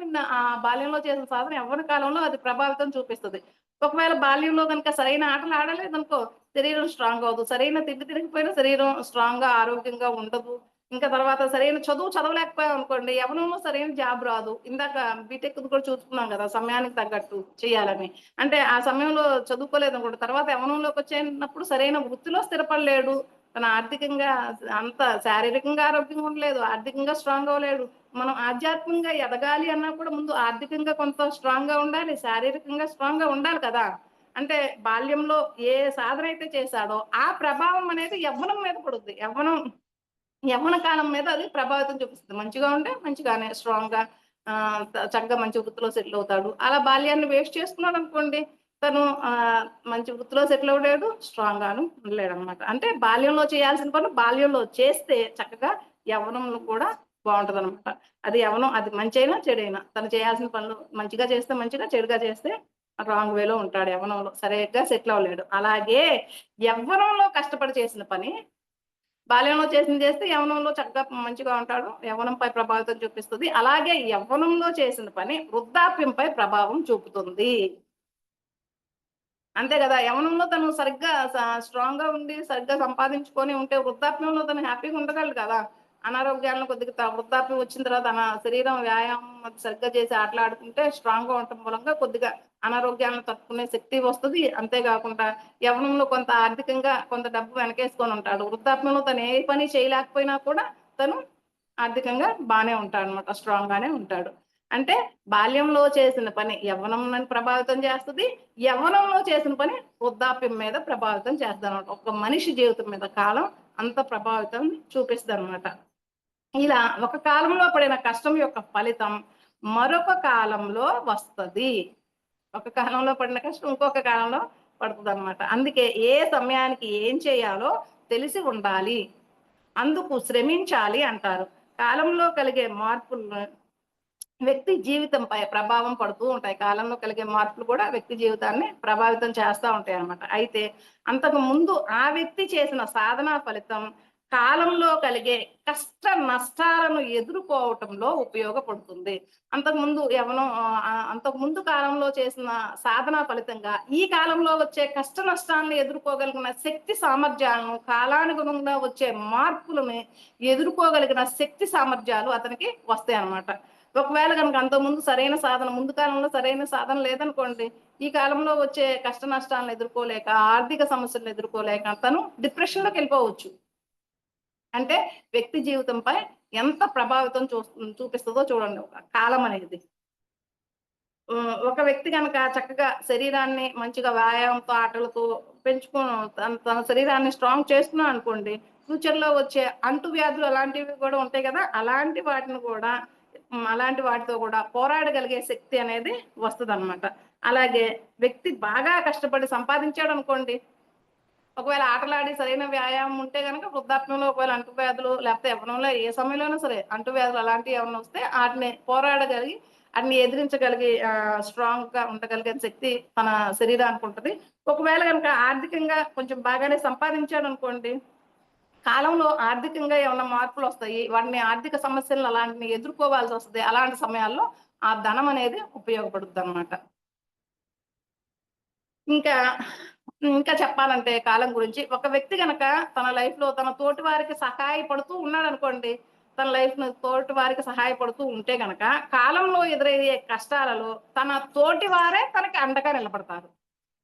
బాల్యంలో చేసిన సాధన యవ్వన కాలంలో అది ప్రభావితం చూపిస్తది. ఒకవేళ బాల్యంలో గనుక సరైన ఆటలు ఆడలేదనుకో శరీరం స్ట్రాంగ్ అవ్వదు. సరైన తిండి తినకపోయినా శరీరం స్ట్రాంగ్‌గా, ఆరోగ్యంగా ఉండదు. ఇంకా తర్వాత సరైన చదువు చదవలేకపోయాం అనుకోండి, యవ్వనంలో సరైన జాబ్ రాదు. ఇందాక బీటెక్ కూడా చూసుకున్నాం కదా! సమయానికి తగ్గట్టు చేయాలని. అంటే ఆ సమయంలో చదువుకోలేదనుకోండి, తర్వాత యవ్వనంలోకి వచ్చేటప్పుడు సరైన వృత్తిలో స్థిరపడలేడు. తన ఆర్థికంగా అంత శారీరకంగా ఆరోగ్యంగా ఉండలేదు. ఆర్థికంగా స్ట్రాంగ్ అవ్వలేడు. మనం ఆధ్యాత్మికంగా ఎదగాలి అన్నా కూడా ముందు ఆర్థికంగా కొంత స్ట్రాంగ్‌గా ఉండాలి. శారీరకంగా స్ట్రాంగ్‌గా ఉండాలి కదా! అంటే బాల్యంలో ఏ సాధన అయితే చేశాడో, ఆ ప్రభావం అనేది యవ్వనం మీద పడుద్ది. యవ్వన కాలం మీద అది ప్రభావితం చూపిస్తుంది. మంచిగా ఉంటే మంచిగానే స్ట్రాంగ్‌గా చక్కగా మంచి వృత్తిలో సెటిల్ అవుతాడు. అలా బాల్యాన్ని వేస్ట్ చేసుకున్నాడనుకోండి, తను మంచి వృత్తిలో సెటిల్ అవ్వలేడు, స్ట్రాంగ్‌గాను ఉండలేడనమాట. అంటే బాల్యంలో చేయాల్సిన పనులు బాల్యంలో చేస్తే చక్కగా యవ్వనంలో కూడా బావుంటదనమాట. అది యవ్వనం అది మంచైనా, చెడైనా తను చేయాల్సిన పనులు మంచిగా చేస్తే మంచిగా, చెడుగా చేస్తే రాంగ్ వేలో ఉంటాడు యవ్వనంలో. సరిగ్గా సెటిల్ అవ్వలేడు. అలాగే యవ్వనంలో కష్టపడి చేసిన పని బాల్యంలో చేసింది చేస్తే యవ్వనంలో చక్కగా మంచిగా ఉంటాడు. యవ్వనంపై ప్రభావితం చూపిస్తది. అలాగే యవ్వనంలో చేసిన పని వృద్ధాప్యంపై ప్రభావం చూపుతుంది. అంతే గదా! యవ్వనంలో తను సరిగ్గా స్ట్రాంగ్‌గా ఉండి, సరిగ్గా సంపాదించుకొని ఉంటే వృద్ధాప్యంలో తను హ్యాపీగా ఉండగలడు కదా! అనారోగ్యాలను కొద్దిగా వృద్ధాప్యం వచ్చిన తర్వాత తన శరీరం వ్యాయామం అది సరిగ్గా చేసి ఆటలాడుకుంటే స్ట్రాంగ్‌గా ఉండటం మూలంగా కొద్దిగా అనారోగ్యాలను తట్టుకునే శక్తి వస్తది. అంతేగాకుండా యవ్వనంలో కొంత ఆర్థికంగా కొంత డబ్బు వెనకేసుకొని ఉంటాడు. వృద్ధాప్యంలో తను ఏ పని చేయలేకపోయినా కూడా తను ఆర్థికంగా బానే ఉంటాడనమాట. స్ట్రాంగ్‌గానే ఉంటాడు. అంటే బాల్యంలో చేసిన పని యవ్వనంని ప్రభావితం చేస్తది. యవ్వనంలో చేసిన పని వృద్ధాప్యం మీద ప్రభావితం చేస్తదనమాట. ఒక మనిషి జీవితం మీద కాలం అంత ప్రభావితం చూపిస్తదనమాట. ఇలా ఒక కాలంలో పడిన కష్టం యొక్క ఫలితం మరొక కాలంలో వస్తది. ఒక కాలంలో పడిన కష్టం ఇంకొక కాలంలో పడతదనమాట. అందుకే ఏ సమయానికి ఏం చేయాలో తెలిసి ఉండాలి. అందుకు శ్రమించాలి అంటారు. కాలంలో కలిగే మార్పులను వ్యక్తి జీవితంపై ప్రభావం పడుతూ ఉంటాయి. కాలంలో కలిగే మార్పులు కూడా వ్యక్తి జీవితాన్ని ప్రభావితం చేస్తా ఉంటాయన్నమాట. అయితే అంతకు ముందు ఆ వ్యక్తి చేసిన సాధనా ఫలితం కాలంలో కలిగే కష్ట నష్టాలను ఎదుర్కోవటంలో ఉపయోగపడుతుంది. అంతకుముందు కాలంలో చేసిన సాధనా ఫలితంగా ఈ కాలంలో వచ్చే కష్ట నష్టాలను ఎదుర్కోగలిగిన శక్తి సామర్థ్యాలను కాలానుగుణంగా వచ్చే మార్పులని ఎదుర్కోగలిగిన శక్తి సామర్థ్యాలు అతనికి వస్తాయన్నమాట. ఒకవేళ గనుక అంతకుముందు సరైన సాధన ముందు కాలంలో సరైన సాధన లేదనుకోండి, ఈ కాలంలో వచ్చే కష్ట నష్టాలను ఎదుర్కోలేక, ఆర్థిక సమస్యలను ఎదుర్కోలేక తను డిప్రెషన్‌లోకెళ్ళిపోవచ్చు. అంటే వ్యక్తి జీవితంపై ఎంత ప్రభావితం చూపిస్తదో చూడండి ఒక కాలం అనేది. ఒక వ్యక్తి గనక చక్కగా శరీరాన్ని మంచిగా వ్యాయామంతో, ఆటలతో తన శరీరాన్ని స్ట్రాంగ్ చేసుకున్నాడనుకోండి, ఫ్యూచర్‌లో వచ్చే అంటువ్యాధులు అలాంటివి కూడా ఉంటాయి గదా! అలాంటి వాటితో కూడా పోరాడగలిగే శక్తి అనేది వస్తదనమాట. అలాగే వ్యక్తి బాగా కష్టపడి సంపాదించాడనుకోండి, ఒకవేళ ఆటలాడి సరైన వ్యాయామం ఉంటే గనక వృద్ధాప్యంలో ఒకవేళ అంటువ్యాధులు లేకపోతే యవ్వనంలో ఏ సమయంలో సరే అంటువ్యాధులు అలాంటివి ఏమన్నా వస్తే ఆటిని పోరాడగలిగి ఆటిని ఎదిరించగలిగి స్ట్రాంగ్‌గా ఉండగలిగే శక్తి మన శరీరానికి ఉంటది. ఒకవేళ గనక ఆర్థికంగా కొంచెం బాగానే సంపాదించాడనుకోండి, కాలంలో ఆర్థికంగా ఏమన్నా మార్పులొస్తాయి. వాటిని ఆర్థిక సమస్యలను అలాంటిని ఎదుర్కోవాల్సొస్తది. అలాంటి సమయాల్లో ఆ ధనం అనేది ఉపయోగపడుద్దనమాట. ఇంకా ఇంకా చెప్పాలంటే కాలం గురించి, ఒక వ్యక్తి గనక తన లైఫ్‌లో తన తోటి వారికి సహాయపడుతూ ఉన్నాడనుకోండి, తన లైఫ్‌ని తోటి వారికి సహాయపడుతూ ఉంటే గనక, కాలంలో ఎదురయ్యే కష్టాలలో తన తోటి వారే తనకి అండగా నిలబడతారు.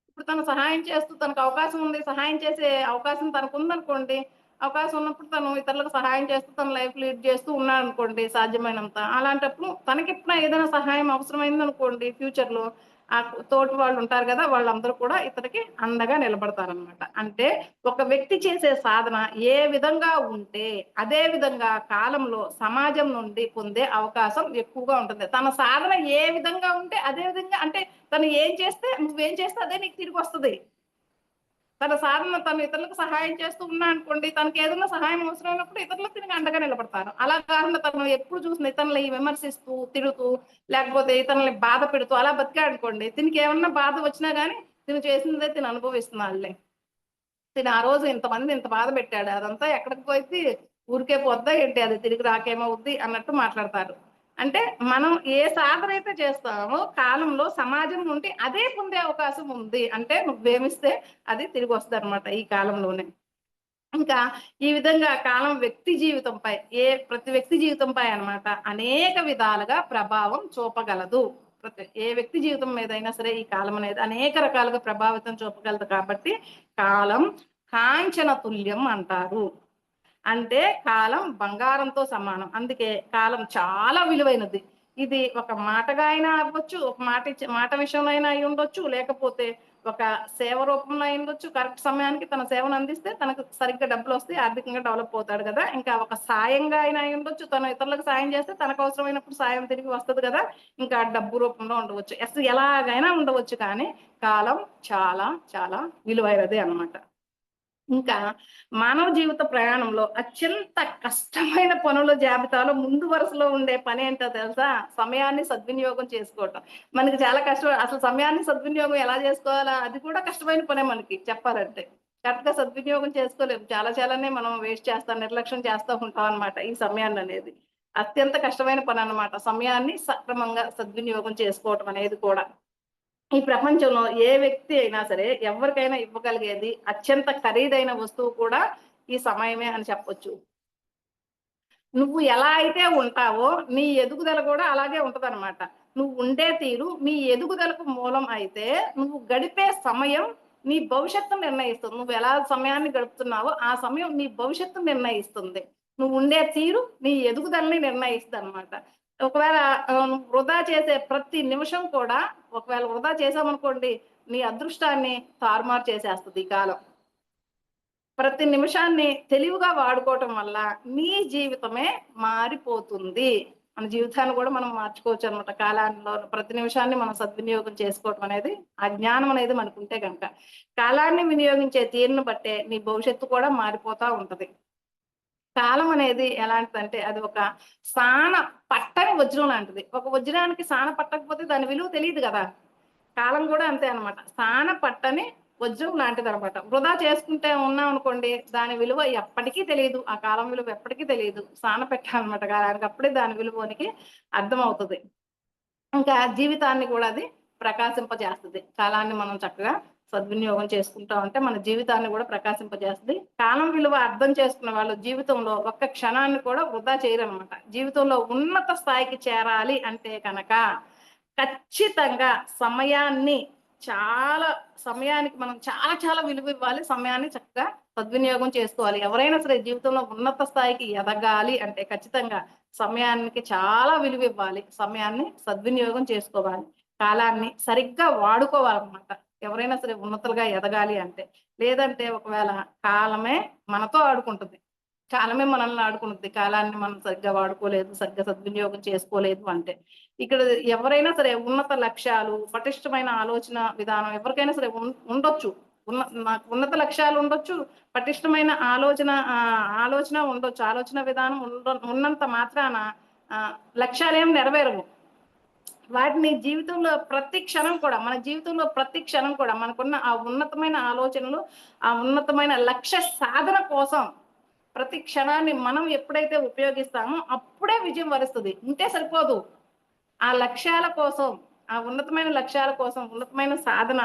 ఇప్పుడు తను సహాయం చేస్తూ తనకు అవకాశం ఉంది. సహాయం చేసే అవకాశం తనకుందనుకోండి. అవకాశం ఉన్నప్పుడు తను ఇతరులకు సహాయం చేస్తూ తన లైఫ్ లీడ్ చేస్తూ ఉన్నాడనుకోండి సాధ్యమైనంత. అలాంటప్పుడు తనకెప్పుడైనా ఏదైనా సహాయం అవసరమైందనుకోండి ఫ్యూచర్‌లో తోటి వాళ్ళుంటారు గదా! వాళ్ళందరూ కూడా ఇతనికి అండగా నిలబడతారనమాట. అంటే ఒక వ్యక్తి చేసే సాధన ఏ విధంగా ఉంటే, అదే విధంగా కాలంలో సమాజం నుండి పొందే అవకాశం ఎక్కువగా ఉంటుంది. తన సాధన ఏ విధంగా ఉంటే అదే విధంగా అంటే తను ఏం చేస్తే నువ్వేం చేస్తే అదే నీకు తిరిగొస్తది. తన సాధన తను ఇతరులకు సహాయం చేస్తూ ఉన్నాడనుకోండి, తనకేదన్నా సహాయం అవసరమైనప్పుడు ఇతరులు తినకి అండగా నిలబడతారు. అలా కాకుండా తను ఎప్పుడు చూసిన ఇతరులని విమర్శిస్తూ, తిడుతూ, లేకపోతే ఇతరులని బాధ పెడుతూ అలా బతికాడనుకోండి, తినకేమన్నా బాధ వచ్చినా గాని తిను చేసిందే తిను అనుభవిస్తున్నాడులే. తిను ఆ రోజు ఇంతమందిని ఇంత బాధ పెట్టాడు. అదంతా ఎక్కడికి పోయిద్ది? ఊరికే పోద్దా ఏంటి? అది తిరిగి రాకేమవుద్ది అన్నట్టు మాట్లాడతారు. అంటే మనం ఏ సాధనైతే చేస్తామో కాలంలో సమాజం నుండి అదే పొందే అవకాశం ఉంది. అంటే నువ్వేమిస్తే అది తిరిగొస్తదనమాట ఈ కాలంలోనే. ఇంకా ఈ విధంగా కాలం వ్యక్తి జీవితంపై ప్రతి వ్యక్తి జీవితంపై అన్నమాట అనేక విధాలుగా ప్రభావం చూపగలదు. ఏ వ్యక్తి జీవితం మీదైనా సరే ఈ కాలం అనేది అనేక రకాలుగా ప్రభావితం చూపగలదు కాబట్టి కాలం కాంచన తుల్యం అంటారు. అంటే కాలం బంగారంతో సమానం. అందుకే కాలం చాలా విలువైనది. ఇది ఒక మాటగా అయినా అవ్వచ్చు, ఒక మాట విషయంలో అయినా అయి ఉండొచ్చు, లేకపోతే ఒక సేవ రూపంలో అయి ఉండొచ్చు. కరెక్ట్ సమయానికి తన సేవను అందిస్తే తనకు సరిగ్గా డబ్బులొస్తాయి, ఆర్థికంగా డెవలప్ అవుతాడు గదా! ఇంకా ఒక సాయంగా అయినా అయి ఉండొచ్చు. తను ఇతరులకు సాయం చేస్తే తనకు అవసరమైనప్పుడు సాయం తిరిగి వస్తది గదా! ఇంకా డబ్బు రూపంలో ఉండవచ్చు. ఎలాగైనా ఉండవచ్చు కానీ కాలం చాలా చాలా విలువైనది అన్నమాట. ఇంకా మానవ జీవిత ప్రయాణంలో అత్యంత కష్టమైన పనుల జాబితాలో ముందు వరుసలో ఉండే పనేంటో తెలుసా? సమయాన్ని సద్వినియోగం చేసుకోవటం. మనకి చాలా కష్టం. అసలు సమయాన్ని సద్వినియోగం ఎలా చేసుకోవాలా? అది కూడా కష్టమైన పనే మనకి చెప్పాలంటే. కరెక్ట్‌గా సద్వినియోగం చేసుకోలేము. చాలానే మనం వేస్ట్ చేస్తాం, నిర్లక్ష్యం చేస్తా ఉంటాం అన్నమాట ఈ సమయాన్ననేది. అత్యంత కష్టమైన పనన్నమాట. సమయాన్ని సక్రమంగా సద్వినియోగం చేసుకోవటం అనేది కూడా. ఈ ప్రపంచంలో ఏ వ్యక్తి అయినా సరే ఎవరికైనా ఇవ్వగలిగేది అత్యంత ఖరీదైన వస్తువు కూడా ఈ సమయమే అని చెప్పొచ్చు. నువ్వు ఎలా అయితే ఉంటావో నీ ఎదుగుదల కూడా అలాగే ఉంటదనమాట. నువ్వు ఉండే తీరు నీ ఎదుగుదలకు మూలం అయితే, నువ్వు గడిపే సమయం నీ భవిష్యత్తును నిర్ణయిస్తుంది. నువ్వు ఎలా సమయాన్ని గడుపుతున్నావో ఆ సమయం నీ భవిష్యత్తును నిర్ణయిస్తుంది. నువ్వు ఉండే తీరు నీ ఎదుగుదలని నిర్ణయిస్తదనమాట. ఒకవేళ వృధా చేసే ప్రతి నిమిషం కూడా ఒకవేళ వృధా చేశామనుకోండి, నీ అదృష్టాన్ని తారుమారు చేసేస్తది ఈ కాలం. ప్రతి నిమిషాన్ని తెలివిగా వాడుకోవటం వల్ల నీ జీవితమే మారిపోతుంది. మన జీవితాన్ని కూడా మనం మార్చుకోవచ్చనమాట. కాలంలో ప్రతి నిమిషాన్ని మనం సద్వినియోగం చేసుకోవటం అనేది, ఆ జ్ఞానం అనేది మనకుంటే గనక. కాలాన్ని వినియోగించే తీరును బట్టే నీ భవిష్యత్తు కూడా మారిపోతా ఉంటది. కాలం అనేది ఎలాంటిదంటే అది ఒక సాన పట్టని వజ్రం లాంటిది. ఒక వజ్రానికి సాన పట్టకపోతే దాని విలువ తెలీదు గదా! కాలం గూడా అంతే అన్నమాట. సాన పట్టని వజ్రం లాంటిదనమాట. వృధా చేసుకుంటే ఉన్నామనుకోండి, దాని విలువ ఎప్పటికీ తెలీదు. ఆ కాలం విలువ ఎప్పటికీ తెలీదు. సాన పెట్టాలన్నమాట కాలానికి. అప్పుడే దాని విలువ మనకి అర్థమవుతది. ఇంకా జీవితాన్ని కూడా అది ప్రకాశింపజేస్తది. కాలాన్ని మనం చక్కగా సద్వినియోగం చేసుకుంటా ఉంటే మన జీవితాన్ని కూడా ప్రకాశింపజేస్తది. కాలం విలువ అర్థం చేసుకున్న వాళ్ళు జీవితంలో ఒక్క క్షణాన్ని కూడా వృధా చేయరనమాట. జీవితంలో ఉన్నత స్థాయికి చేరాలి అంటే కనక ఖచ్చితంగా సమయాన్ని చాలా సమయానికి మనం చాలా విలువ ఇవ్వాలి. సమయాన్ని చక్కగా సద్వినియోగం చేసుకోవాలి. ఎవరైనా సరే జీవితంలో ఉన్నత స్థాయికి ఎదగాలి అంటే ఖచ్చితంగా సమయానికి చాలా విలువ ఇవ్వాలి. సమయాన్ని సద్వినియోగం చేసుకోవాలి. కాలాన్ని సరిగ్గా వాడుకోవాలన్నమాట. ఎవరైనా సరే ఉన్నతులుగా ఎదగాలి అంటే. లేదంటే ఒకవేళ కాలమే మనతో ఆడుకుంటుంది. కాలమే మనల్ని ఆడుకుంటుంది. కాలాన్ని మనం సరిగ్గా వాడుకోలేదు, సరిగ్గా సద్వినియోగం చేసుకోలేదు అంటే. ఇక్కడ ఎవరైనా సరే ఉన్నత లక్ష్యాలు, పటిష్టమైన ఆలోచన విధానం ఎవరికైనా సరే ఉండొచ్చు. నాకు ఉన్నత లక్ష్యాలు ఉండొచ్చు. పటిష్టమైన ఆలోచన ఉండొచ్చు. ఆలోచన విధానం ఉన్నంత మాత్రాన లక్ష్యాలేం నెరవేరవు. వాటిని జీవితంలో ప్రతి క్షణం కూడా మన జీవితంలో ప్రతి క్షణం కూడా మనకున్న ఆ ఉన్నతమైన ఆలోచనలు, ఆ ఉన్నతమైన లక్ష్య సాధన కోసం ప్రతి క్షణాన్ని మనం ఎప్పుడైతే ఉపయోగిస్తామో అప్పుడే విజయం వరిస్తది. ఉంటే సరిపోదు. ఆ లక్ష్యాల కోసం, ఆ ఉన్నతమైన లక్ష్యాల కోసం, ఉన్నతమైన సాధన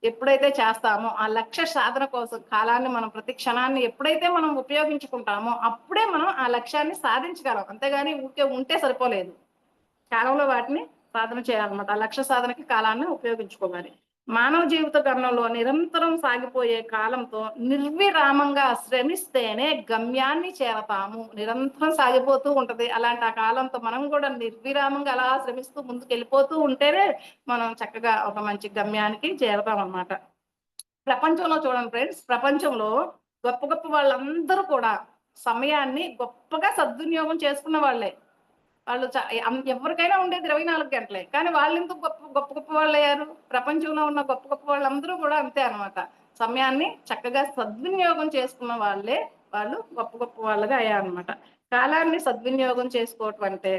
ఎప్పుడైతే చేస్తామో, ఆ లక్ష్య సాధన కోసం కాలాన్ని మనం ప్రతి క్షణాన్ని ఎప్పుడైతే మనం ఉపయోగించుకుంటామో, అప్పుడే మనం ఆ లక్ష్యాన్ని సాధించగలం. అంతేగాని ఊరికే ఉంటే సరిపోలేదు. కాలంలో వాటిని సాధన చేయాలన్నమాట. ఆ లక్ష్య సాధనకి కాలాన్ని ఉపయోగించుకోవాలి. మానవ జీవిత గమనంలో నిరంతరం సాగిపోయే కాలంతో నిర్విరామంగా శ్రమిస్తేనే గమ్యాన్ని చేరతాము. నిరంతరం సాగిపోతూ ఉంటది. అలాంటి ఆ కాలంతో మనం కూడా నిర్విరామంగా అలా శ్రమిస్తూ ముందుకెళ్ళిపోతూ ఉంటేనే మనం చక్కగా ఒక మంచి గమ్యానికి చేరతామన్నమాట. ప్రపంచంలో చూడండి ఫ్రెండ్స్, ప్రపంచంలో గొప్ప వాళ్ళందరూ కూడా సమయాన్ని గొప్పగా సద్వినియోగం చేసుకున్న వాళ్ళే. వాళ్ళు ఎవరికైనా ఉండేది 24 గంటలే. కానీ వాళ్ళెందుకు గొప్ప వాళ్ళయ్యారు? ప్రపంచంలో ఉన్న గొప్ప వాళ్ళందరూ కూడా అంతే అన్నమాట. సమయాన్ని చక్కగా సద్వినియోగం చేసుకున్న వాళ్ళే వాళ్ళు గొప్ప వాళ్ళుగా అయ్యారన్నమాట. కాలాన్ని సద్వినియోగం చేసుకోవటం అంటే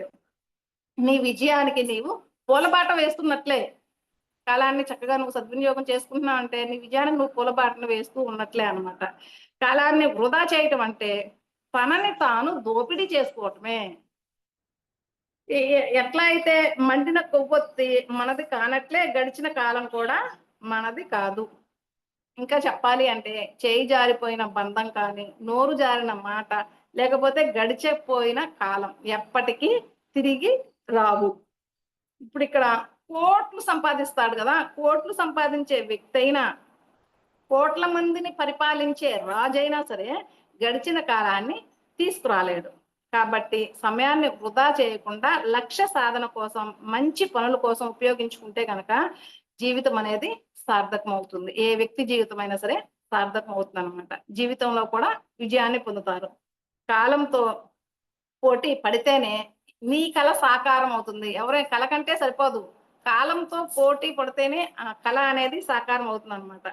నీ విజయానికి నీవు పూలబాట వేస్తున్నట్లే. కాలాన్ని చక్కగా నువ్వు సద్వినియోగం చేసుకుంటున్నావంటే నీ విజయానికి నువ్వు పూలబాటను వేస్తూ ఉన్నట్లే అన్నమాట. కాలాన్ని వృధా చేయటం అంటే తనని తాను దోపిడీ చేసుకోవటమే. ఎట్లా అయితే మండిన కొవ్వొత్తి మనది కానట్లే గడిచిన కాలం కూడా మనది కాదు. ఇంకా చెప్పాలి అంటే చేయి జారిపోయిన బంధం కానీ, నోరు జారిన మాట, లేకపోతే గడిచిపోయిన కాలం ఎప్పటికీ తిరిగి రావు. ఇప్పుడిక్కడ కోట్లు సంపాదిస్తాడు గదా! కోట్లు సంపాదించే వ్యక్తయినా, కోట్ల మందిని పరిపాలించే రాజైనా సరే, గడిచిన కాలాన్ని తీసుకురాలేడు. కాబట్టి సమయాన్ని వృధా చేయకుండా లక్ష్య సాధన కోసం, మంచి పనుల కోసం ఉపయోగించుకుంటే గనక జీవితం అనేది సార్థకమవుతుంది. ఏ వ్యక్తి జీవితమైనా సరే సార్థకమవుతుందనమాట. జీవితంలో కూడా విజయాన్ని పొందుతారు. కాలంతో పోటీ పడితేనే నీ కల సాకారం అవుతుంది. కల కంటే సరిపోదు. కాలంతో పోటీ పడితేనే ఆ కల అనేది సాకారం అవుతుందనమాట.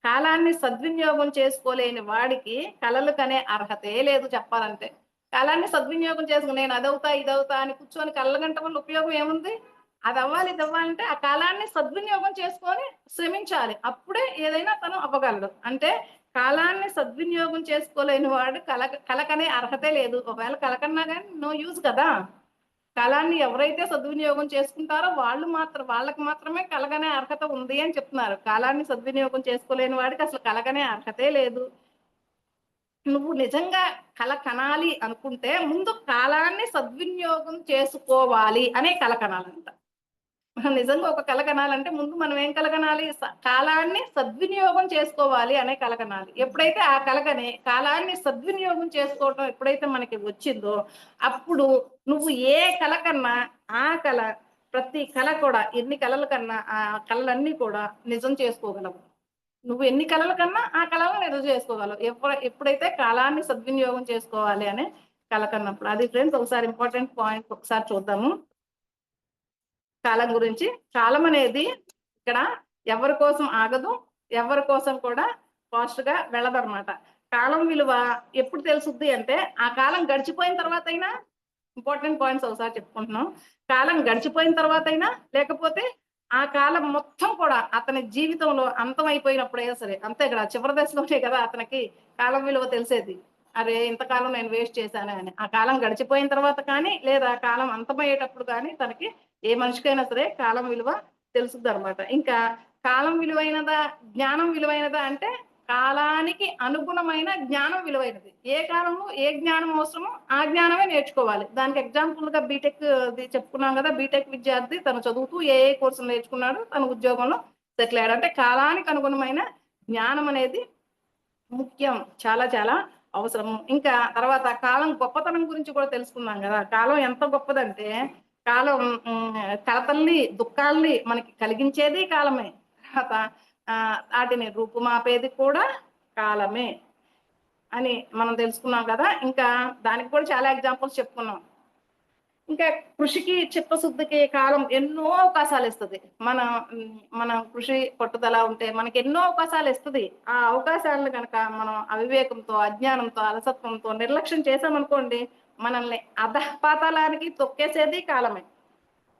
కాలాన్ని సద్వినియోగం చేసుకోలేని వాడికి కలలు కనే అర్హతే లేదు చెప్పాలంటే. కాలాన్ని సద్వినియోగం చేసుకొని నేను అదవుతా, ఇదవుతా అని కూర్చొని కళ్ళగంటం వల్ల ఉపయోగం ఏముంది? అదవ్వాలి, ఇదవ్వాలంటే ఆ కాలాన్ని సద్వినియోగం చేసుకొని శ్రమించాలి. అప్పుడే ఏదైనా తను అవ్వగలడు. అంటే కాలాన్ని సద్వినియోగం చేసుకోలేని వాడు కలకనే అర్హతే లేదు. ఒకవేళ కలకన్నా గాని నో యూజ్ కదా! కాలాన్ని ఎవరైతే సద్వినియోగం చేసుకుంటారో వాళ్ళకి మాత్రమే కలగనే అర్హత ఉంది అని చెప్తున్నారు. కాలాన్ని సద్వినియోగం చేసుకోలేని వాడికి అసలు కలగనే అర్హతే లేదు. నువ్వు నిజంగా కల కనాలి అనుకుంటే ముందు కాలాన్ని సద్వినియోగం చేసుకోవాలి అనే కల కనాలంట. నిజంగా ఒక కల కనాలంటే ముందు మనం ఏం కలగనాలి? కాలాన్ని సద్వినియోగం చేసుకోవాలి అనే కల కనాలి. ఎప్పుడైతే ఆ కాలాన్ని సద్వినియోగం చేసుకోవటం ఎప్పుడైతే మనకి వచ్చిందో, అప్పుడు నువ్వు ఏ కల కన్నా ఆ కల ప్రతి కల కూడా ఎన్ని కలల కన్నా ఆ కలలన్నీ కూడా నిజం చేసుకోగలవు. నువ్వు ఎన్ని కలల కన్నా ఆ కలను నిజం చేసుకోగలవు. ఎప్పుడైతే కాలాన్ని సద్వినియోగం చేసుకోవాలి అనే కల కన్నప్పుడు. అది ఫ్రెండ్స్ ఒకసారి ఇంపార్టెంట్ పాయింట్ ఒకసారి చూద్దాము. కాలం గురించి. కాలం అనేది ఇక్కడ ఎవరి కోసం ఆగదు. ఎవరి కోసం కూడా ఫాస్ట్‌గా వెళ్ళదనమాట. కాలం విలువ ఎప్పుడు తెలుసుద్ది అంటే, ఆ కాలం గడిచిపోయిన తర్వాతైనా ఇంపార్టెంట్ పాయింట్స్ ఒకసారి చెప్పుకుంటున్నాం. కాలం గడిచిపోయిన తర్వాతైనా, లేకపోతే ఆ కాలం మొత్తం కూడా అతని జీవితంలో అంతమైపోయినప్పుడైనా సరే. అంతే కదా! చివరి దశలోనే కదా అతనికి కాలం విలువ తెలిసేది. అరే! ఇంతకాలం నేను వేస్ట్ చేశానే అని. ఆ కాలం గడిచిపోయిన తర్వాత కానీ, లేదా కాలం అంతమయ్యేటప్పుడు కానీ తనకి ఏ మనిషికైనా సరే కాలం విలువ తెలుసుద్దనమాట. ఇంకా కాలం విలువైనదా? జ్ఞానం విలువైనదా? అంటే కాలానికి అనుగుణమైన జ్ఞానం విలువైనది. ఏ కాలంలో ఏ జ్ఞానం అవసరమో ఆ జ్ఞానమే నేర్చుకోవాలి. దానికి ఎగ్జాంపుల్‌గా బీటెక్‌ది చెప్పుకున్నాం గదా! బీటెక్ విద్యార్థి తను చదువుతూ ఏఏ కోర్సులు నేర్చుకున్నాడు. తన ఉద్యోగంలో సెటిల్ అయ్యాడు. అంటే కాలానికి అనుగుణమైన జ్ఞానం అనేది ముఖ్యం. చాలా చాలా అవసరము. ఇంకా తర్వాత కాలం గొప్పతనం గురించి కూడా తెలుసుకున్నాం గదా! కాలం ఎంత గొప్పదంటే కాలం కలతల్ని, దుఃఖాల్ని మనకి కలిగించేది కాలమే. తర్వాత ఆటిని రూపుమాపేది కూడా కాలమే అని మనం తెలుసుకున్నాం కదా! ఇంకా దానికి కూడా చాలా ఎగ్జాంపుల్స్ చెప్పుకున్నాం. ఇంకా కృషికి, చిత్తశుద్ధికి కాలం ఎన్నో అవకాశాలిస్తది. మన కృషి పట్టుదల ఉంటే మనకెన్నో అవకాశాలిస్తది. ఆ అవకాశాలను గనక మనం అవివేకంతో, అజ్ఞానంతో, అలసత్వంతో నిర్లక్ష్యం చేశామనుకోండి, మనల్ని అధఃపాతాళానికి తొక్కేసేది కాలమే.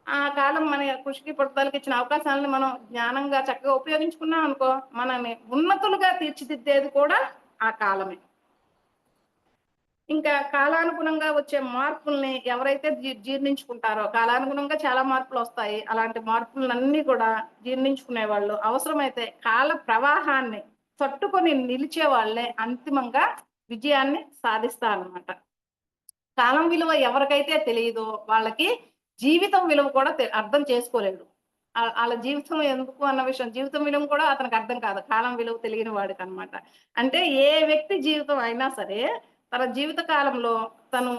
ఆ కాలం మన కృషికి, పట్టుదలకి ఇచ్చిన అవకాశాలను మనం జ్ఞానంగా చక్కగా ఉపయోగించుకున్నాం అనుకో, మనల్ని ఉన్నతులుగా తీర్చిదిద్దేది కూడా ఆ కాలమే. ఇంకా కాలానుగుణంగా వచ్చే మార్పుల్ని ఎవరైతే జీర్ణించుకుంటారో, కాలానుగుణంగా చాలా మార్పులొస్తాయి. అలాంటి మార్పులనన్నీ కూడా జీర్ణించుకునేవాళ్ళు, అవసరమైతే కాల ప్రవాహాన్ని తట్టుకొని నిలిచే వాళ్ళే అంతిమంగా విజయాన్ని సాధిస్తారనమాట. కాలం విలువ ఎవరికైతే తెలీదో వాళ్ళకి జీవితం విలువ కూడా అర్థం చేసుకోలేడు. ఆళ్ళ జీవితం ఎందుకు అన్న విషయం, జీవితం విలువ కూడా అతనికి అర్థం కాదు. కాలం విలువ తెలియని వాడికనమాట. అంటే ఏ వ్యక్తి జీవితం అయినా సరే, తన జీవిత కాలంలో తను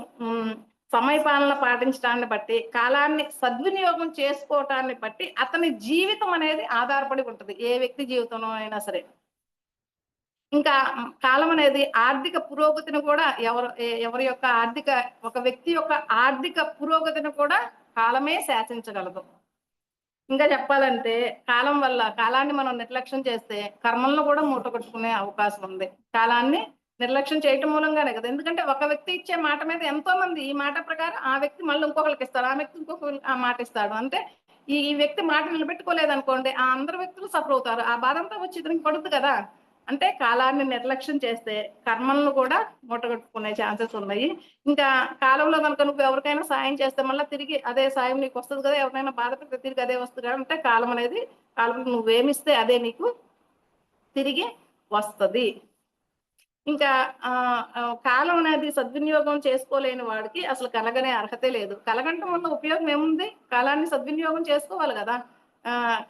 సమయపాలన పాటించడాన్ని బట్టి, కాలాన్ని సద్వినియోగం చేసుకోవటాన్ని బట్టి అతని జీవితం అనేది ఆధారపడి ఉంటది. ఏ వ్యక్తి జీవితంలో అయినా సరే. ఇంకా కాలం అనేది ఆర్థిక పురోగతిని కూడా ఎవరి యొక్క ఒక వ్యక్తి యొక్క ఆర్థిక పురోగతిని కూడా కాలమే శాసించగలదు. ఇంకా చెప్పాలంటే కాలాన్ని మనం నిర్లక్ష్యం చేస్తే కర్మలను కూడా మూటగట్టుకునే అవకాశం ఉంది. కాలాన్ని నిర్లక్ష్యం చేయటం మూలంగానే కదా! ఎందుకంటే ఒక వ్యక్తి ఇచ్చే మాట మీద ఎంతో మంది ఈ మాట ప్రకారం ఆ వ్యక్తి మళ్ళీ ఇంకొకళ్ళకి ఇస్తాడు. ఆ వ్యక్తి ఇంకొకళ్ళకి ఆ మాట ఇస్తాడు. అంటే ఈ వ్యక్తి మాట నిలబెట్టుకోలేదనుకోండి, ఆ అందరు వ్యక్తులు సఫర్ అవుతారు. ఆ బాధంతా వచ్చి ఇతనికి పడుద్ది కదా! అంటే కాలాన్ని నిర్లక్ష్యం చేస్తే కర్మలను కూడా మూటగట్టుకునే ఛాన్సెస్ ఉన్నాయి. ఇంకా కాలంలో గనుక నువ్వు ఎవరికైనా సాయం చేస్తే మళ్ళా తిరిగి అదే సాయం నీకొస్తది కదా! ఎవరినైనా బాధ పెడితే తిరిగి అదే వస్తది కదా! అంటే కాలం నువ్వేమిస్తే అదే నీకు తిరిగి వస్తది. ఇంకా కాలం అనేది సద్వినియోగం చేసుకోలేని వాడికి అసలు కలగనే అర్హతే లేదు. కలగంటం వల్ల ఉపయోగం ఏముంది? కాలాన్ని సద్వినియోగం చేసుకోవాలి గదా!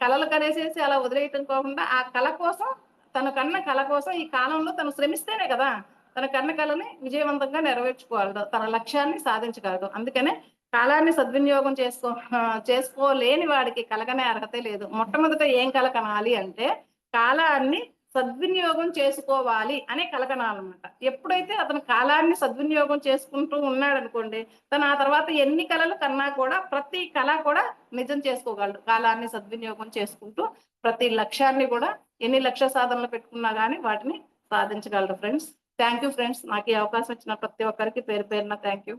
కలలు కనేసేసి అలా వదిలేయటం కాకుండా, ఆ కల కోసం తను కన్న కల కోసం ఈ కాలంలో తను శ్రమిస్తేనే గదా! తన కన్న కలని విజయవంతంగా నెరవేర్చుకోగలడు. తన లక్ష్యాన్ని సాధించగలడు. అందుకనే కాలాన్ని సద్వినియోగం చేసుకోలేని వాడికి కలగనే అర్హతే లేదు. మొట్టమొదట ఏం కల కనాలి అంటే, కాలాన్ని సద్వినియోగం చేసుకోవాలి అనే కలకనాలన్నమాట. ఎప్పుడైతే అతను కాలాన్ని సద్వినియోగం చేసుకుంటూ ఉన్నాడనుకోండి, తను ఆ తర్వాత ఎన్ని కలలు కన్నా కూడా ప్రతి కల కూడా నిజం చేసుకోగలడు. కాలాన్ని సద్వినియోగం చేసుకుంటూ ప్రతి లక్ష్యాన్ని కూడా ఎన్ని లక్ష్య సాధనలు పెట్టుకున్నా గానీ వాటిని సాధించగలరు ఫ్రెండ్స్. Thank you friends. నాకు ఈ అవకాశం ఇచ్చిన ప్రతి ఒక్కరికి పేరు పేరున థ్యాంక్ యూ.